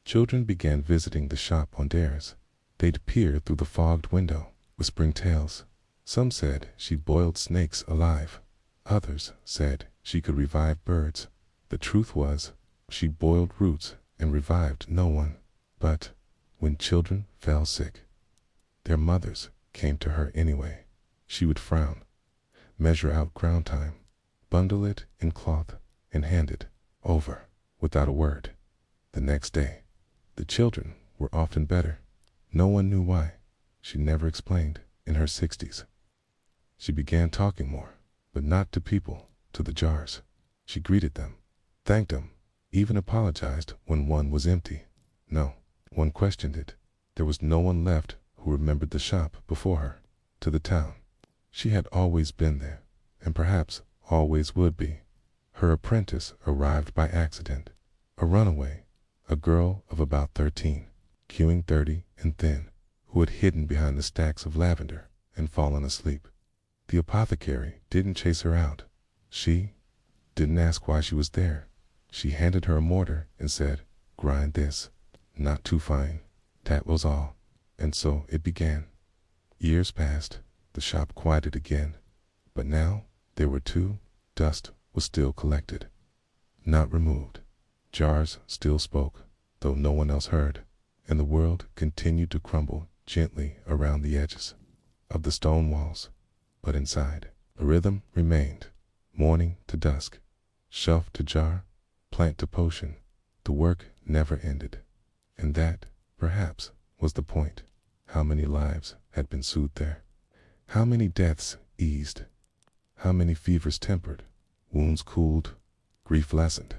Children began visiting the shop on dares. They'd peer through the fogged window, whispering tales. Some said she boiled snakes alive. Others said she could revive birds. The truth was, she boiled roots and revived no one. But when children fell sick, their mothers came to her anyway. She would frown, measure out ground time, bundle it in cloth, and hand it over without a word. The next day, the children were often better. No one knew why. She never explained. In her 60s, she began talking more, but not to people, to the jars. She greeted them, thanked them, even apologized when one was empty. No one questioned it. There was no one left who remembered the shop before her. To the town, she had always been there, and perhaps always would be. Her apprentice arrived by accident, a runaway, a girl of about 13. queuing 30 and thin, who had hidden behind the stacks of lavender and fallen asleep. The apothecary didn't chase her out. She didn't ask why she was there. She handed her a mortar and said, "Grind this. Not too fine." That was all. And so it began. Years passed. The shop quieted again. But now there were two. Dust was still collected, not removed. Jars still spoke, though no one else heard. And the world continued to crumble gently around the edges of the stone walls. But inside, the rhythm remained. Morning to dusk, shelf to jar, plant to potion, the work never ended. And that, perhaps, was the point. How many lives had been soothed there? How many deaths eased? How many fevers tempered? Wounds cooled? Grief lessened?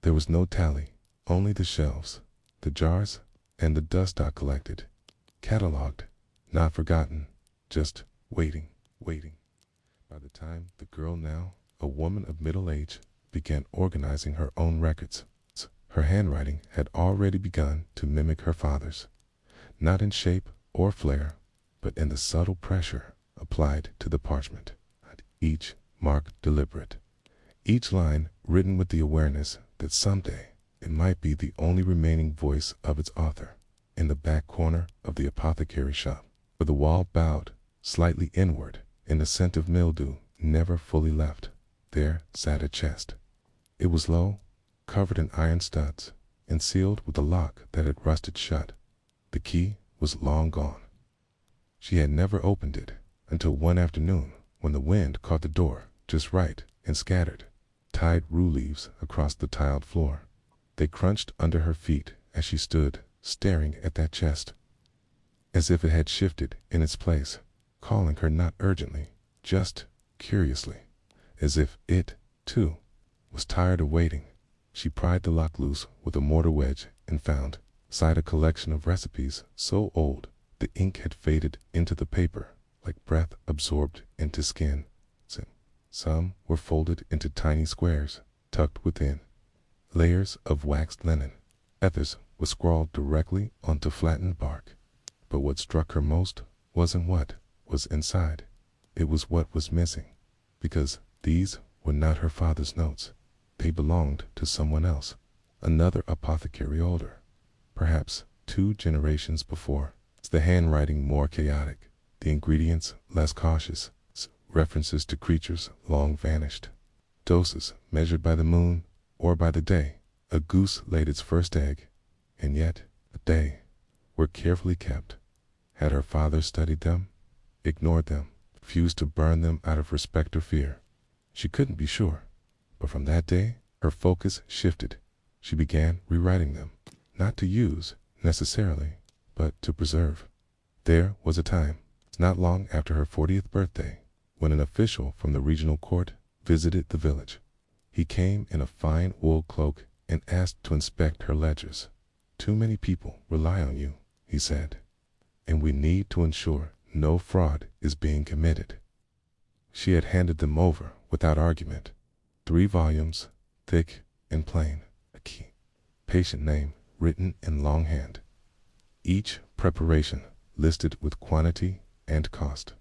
There was no tally, only the shelves, the jars, and the dust stock collected, catalogued, not forgotten, just waiting. By the time the girl, now a woman of middle age, began organizing her own records, her handwriting had already begun to mimic her father's, not in shape or flair, but in the subtle pressure applied to the parchment. Each mark deliberate, each line written with the awareness that someday it might be the only remaining voice of its author. In the back corner of the apothecary shop, where the wall bowed slightly inward and the scent of mildew never fully left, there sat a chest. It was low, covered in iron studs, and sealed with a lock that had rusted shut. The key was long gone. She had never opened it until one afternoon when the wind caught the door just right and scattered tied rue leaves across the tiled floor. They crunched under her feet as she stood staring at that chest, as if it had shifted in its place, calling her not urgently, just curiously, as if it, too, was tired of waiting. She pried the lock loose with a mortar wedge and found, beside a collection of recipes so old the ink had faded into the paper like breath absorbed into skin. Some were folded into tiny squares, tucked within layers of waxed linen. Others were scrawled directly onto flattened bark. But what struck her most wasn't what was inside. It was what was missing, because these were not her father's notes. They belonged to someone else, another apothecary older, perhaps 2 generations before. The handwriting more chaotic, the ingredients less cautious, references to creatures long vanished, doses measured by the moon or by the day. A goose laid its first egg, and yet they were carefully kept. Had her father studied them, ignored them, refused to burn them out of respect or fear? She couldn't be sure, but from that day her focus shifted. She began rewriting them, not to use necessarily, but to preserve. There was a time, not long after her 40th birthday, when an official from the regional court visited the village. He came in a fine wool cloak and asked to inspect her ledgers. "Too many people rely on you," he said, "and we need to ensure no fraud is being committed." She had handed them over without argument. 3 volumes, thick and plain, a key, patient name written in longhand. Each preparation listed with quantity and cost,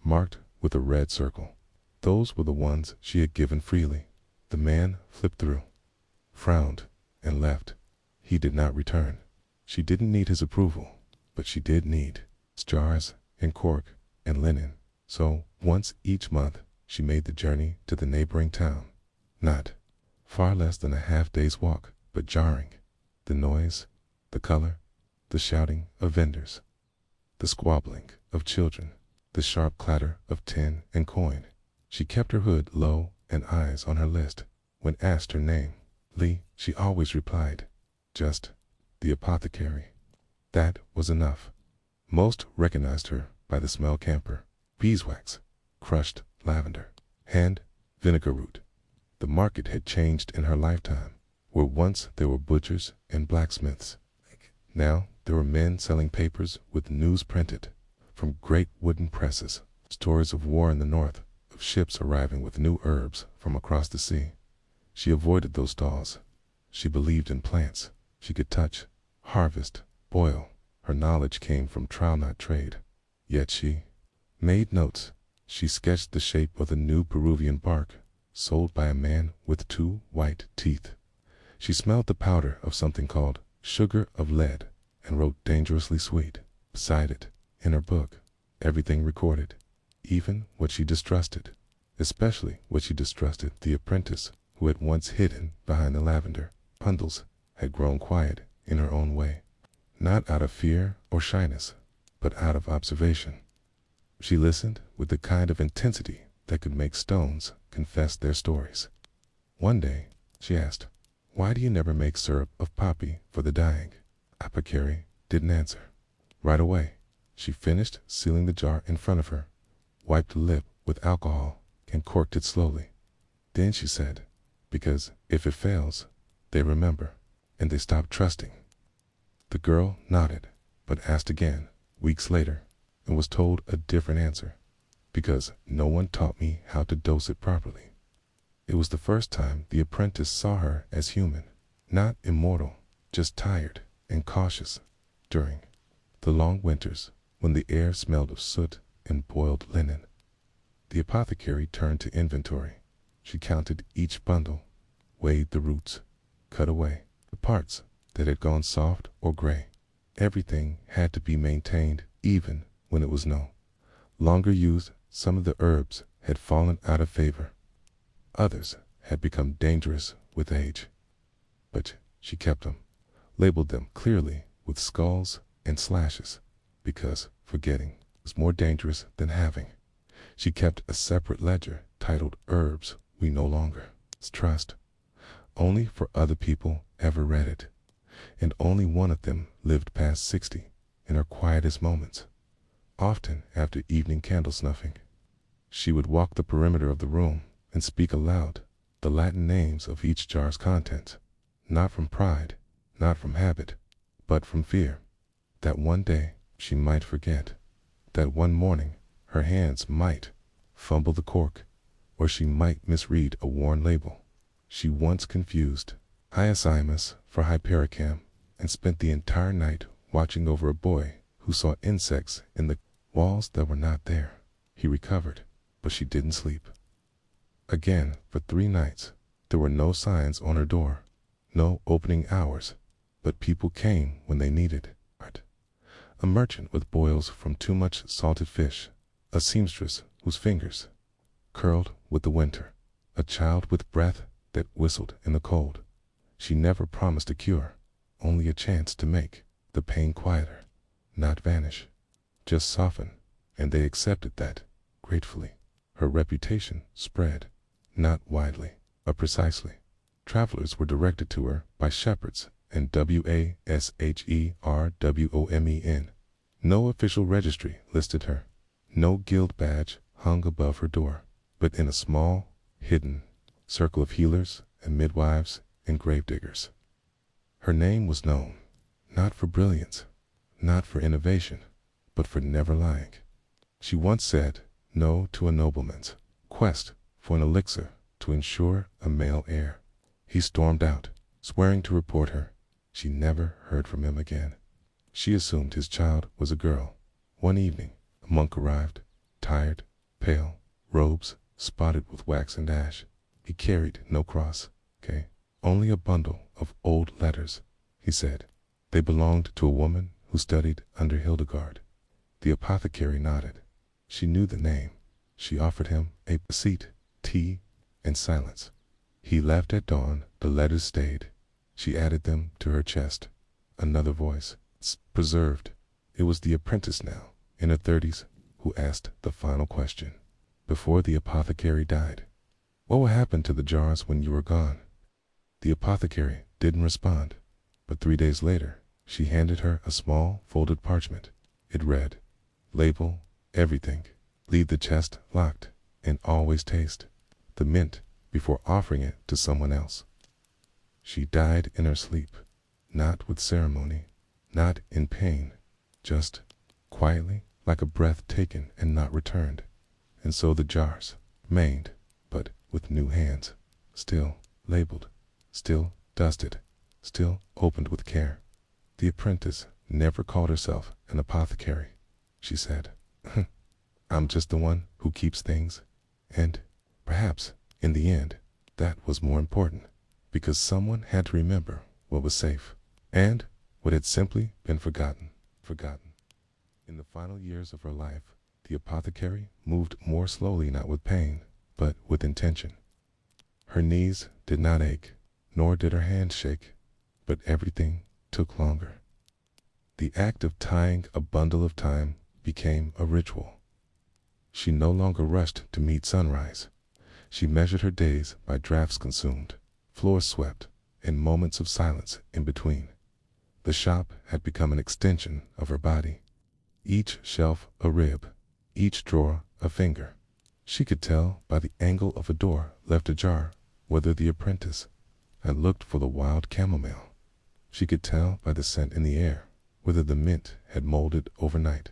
marked with a red circle. Those were the ones she had given freely. The man flipped through, frowned, and left. He did not return. She didn't need his approval, but she did need jars and cork and linen. So once each month she made the journey to the neighboring town. Not far less than a half-day's walk, but jarring. The noise, the color, the shouting of vendors, the squabbling of children, the sharp clatter of tin and coin. She kept her hood low and eyes on her list. When asked her name, Lee, she always replied, just the apothecary. That was enough. Most recognized her by the smell camphor, beeswax, crushed lavender, and vinegar root. The market had changed in her lifetime. Where once there were butchers and blacksmiths, now there were men selling papers with news printed from great wooden presses, stories of war in the north, of ships arriving with new herbs from across the sea. She avoided those stalls. She believed in plants. She could touch, harvest, boil. Her knowledge came from trial, not trade. Yet she made notes. She sketched the shape of the new Peruvian bark sold by a man with 2 white teeth. She smelled the powder of something called sugar of lead and wrote dangerously sweet beside it in her book. Everything recorded, even what she distrusted, especially what she distrusted. The apprentice who had once hidden behind the lavender bundles had grown quiet in her own way, not out of fear or shyness, but out of observation. She listened with the kind of intensity that could make stones confess their stories. One day, she asked, "Why do you never make syrup of poppy for the dying?" Apothecary didn't answer. Right away, she finished sealing the jar in front of her, wiped the lip with alcohol, and corked it slowly. Then she said, "Because if it fails, they remember, and they stop trusting." The girl nodded, but asked again, weeks later, and was told a different answer. "Because no one taught me how to dose it properly." It was the first time the apprentice saw her as human, not immortal, just tired and cautious. During the long winters, when the air smelled of soot and boiled linen, the apothecary turned to inventory. She counted each bundle, weighed the roots, cut away the parts that had gone soft or gray. Everything had to be maintained, even when it was no longer used. Some of the herbs had fallen out of favor. Others had become dangerous with age. But she kept them, labeled them clearly with skulls and slashes, because forgetting was more dangerous than having. She kept a separate ledger titled Herbs We No Longer Trust. Only for other people ever read it, and only one of them lived past 60 in her quietest moments. Often after evening candle snuffing, she would walk the perimeter of the room and speak aloud the Latin names of each jar's contents, not from pride, not from habit, but from fear that one day she might forget, that one morning her hands might fumble the cork, or she might misread a worn label. She once confused hyoscyamus for hypericum and spent the entire night watching over a boy who saw insects in the walls that were not there. He recovered, but she didn't sleep. Again, for 3 nights, there were no signs on her door, no opening hours, but people came when they needed art. A merchant with boils from too much salted fish, a seamstress whose fingers curled with the winter, a child with breath that whistled in the cold. She never promised a cure, only a chance to make the pain quieter, not vanish, just soften, and they accepted that gratefully. Her reputation spread, not widely, but precisely. Travelers were directed to her by shepherds and washerwomen. No official registry listed her. No guild badge hung above her door, but in a small, hidden circle of healers and midwives and gravediggers. Her name was known, not for brilliance, not for innovation, but for never lying. She once said no to a nobleman's quest for an elixir to ensure a male heir. He stormed out, swearing to report her. She never heard from him again. She assumed his child was a girl. One evening, a monk arrived, tired, pale, robes spotted with wax and ash. He carried no cross, only a bundle of old letters, he said. They belonged to a woman who studied under Hildegard. The apothecary nodded. She knew the name. She offered him a seat, tea, and silence. He left at dawn. The letters stayed. She added them to her chest. Another voice, preserved. It was the apprentice now, in her 30s, who asked the final question. Before the apothecary died, "What will happen to the jars when you are gone?" The apothecary didn't respond, but 3 days later, she handed her a small folded parchment. It read, "Label everything. Leave the chest locked, and always taste the mint before offering it to someone else." She died in her sleep, not with ceremony, not in pain, just quietly, like a breath taken and not returned. And so the jars remained, but with new hands, still labeled, still dusted, still opened with care. The apprentice never called herself an apothecary, she said. I'm just the one who keeps things. And perhaps, in the end, that was more important, because someone had to remember what was safe and what had simply been forgotten. In the final years of her life, the apothecary moved more slowly, not with pain, but with intention. Her knees did not ache, nor did her hands shake, but everything took longer. The act of tying a bundle of time became a ritual. She no longer rushed to meet sunrise. She measured her days by drafts consumed, floors swept, and moments of silence in between. The shop had become an extension of her body. Each shelf a rib, each drawer a finger. She could tell by the angle of a door left ajar whether the apprentice had looked for the wild chamomile. She could tell by the scent in the air whether the mint had molded overnight.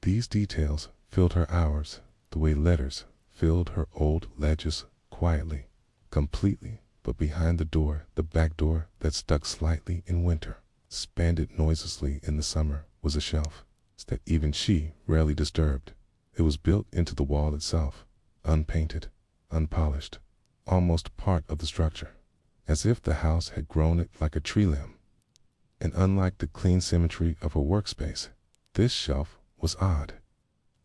These details filled her hours the way letters filled her old ledgers, quietly, completely, but behind the door, the back door that stuck slightly in winter, expanded noiselessly in the summer, was a shelf that even she rarely disturbed. It was built into the wall itself, unpainted, unpolished, almost part of the structure, as if the house had grown it like a tree limb. And unlike the clean symmetry of her workspace, this shelf was odd.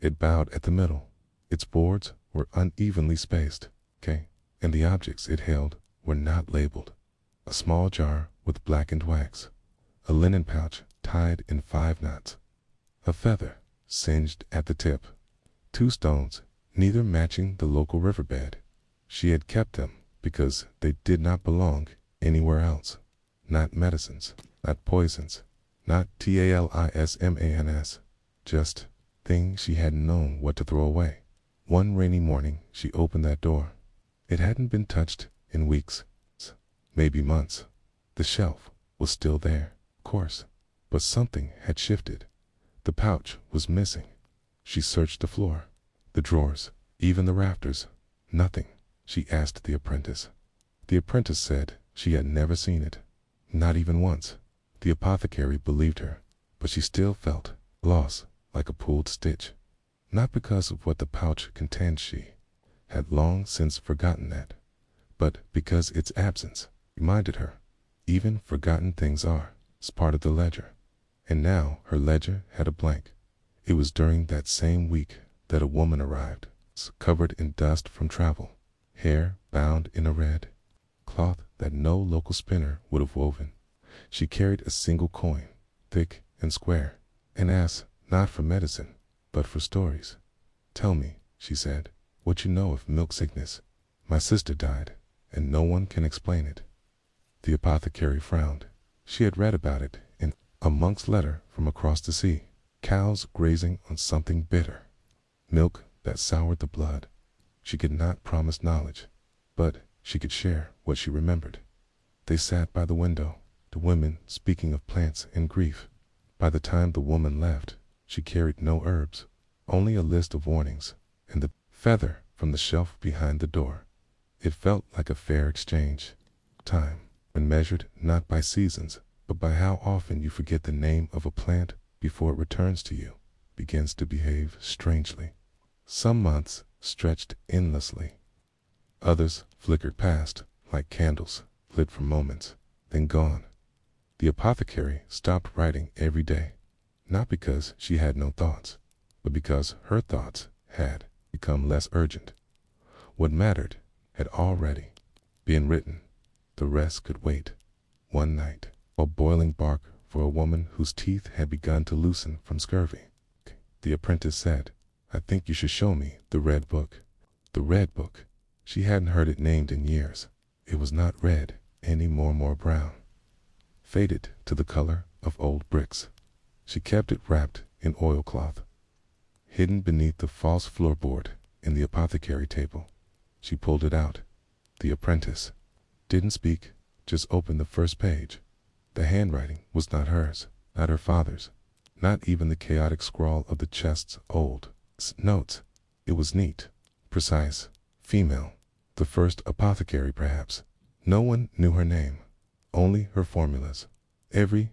It bowed at the middle. Its boards were unevenly spaced, and the objects it held were not labeled. A small jar with blackened wax, a linen pouch tied in 5 knots, a feather singed at the tip, 2 stones, neither matching the local riverbed. She had kept them because they did not belong anywhere else. Not medicines, not poisons, not talismans, just things she hadn't known what to throw away. One rainy morning, she opened that door. It hadn't been touched in weeks, maybe months. The shelf was still there, of course, but something had shifted. The pouch was missing. She searched the floor, the drawers, even the rafters. Nothing. She asked the apprentice. The apprentice said she had never seen it, not even once. The apothecary believed her, but she still felt loss, like a pulled stitch. Not because of what the pouch contained, she had long since forgotten that, but because its absence reminded her even forgotten things are part of the ledger. And now her ledger had a blank. It was during that same week that a woman arrived, covered in dust from travel, hair bound in a red cloth that no local spinner would have woven. She carried a single coin, thick and square, and asked not for medicine, but for stories. Tell me, she said, what you know of milk sickness. My sister died, and no one can explain it. The apothecary frowned. She had read about it in a monk's letter from across the sea. Cows grazing on something bitter. Milk that soured the blood. She could not promise knowledge, but she could share what she remembered. They sat by the window, the women speaking of plants and grief. By the time the woman left, she carried no herbs, only a list of warnings, and the feather from the shelf behind the door. It felt like a fair exchange. Time, when measured not by seasons, but by how often you forget the name of a plant before it returns to you, begins to behave strangely. Some months stretched endlessly. Others flickered past, like candles, lit for moments, then gone. The apothecary stopped writing every day, not because she had no thoughts, but because her thoughts had become less urgent. What mattered had already been written. The rest could wait. One night, while boiling bark for a woman whose teeth had begun to loosen from scurvy, the apprentice said, I think you should show me the red book. The red book. She hadn't heard it named in years. It was not red, any more brown, faded to the color of old bricks. She kept it wrapped in oilcloth, hidden beneath the false floorboard in the apothecary table. She pulled it out. The apprentice didn't speak, just opened the first page. The handwriting was not hers, not her father's, not even the chaotic scrawl of the chest's old notes. It was neat, precise, female, the first apothecary perhaps. No one knew her name, only her formulas. Every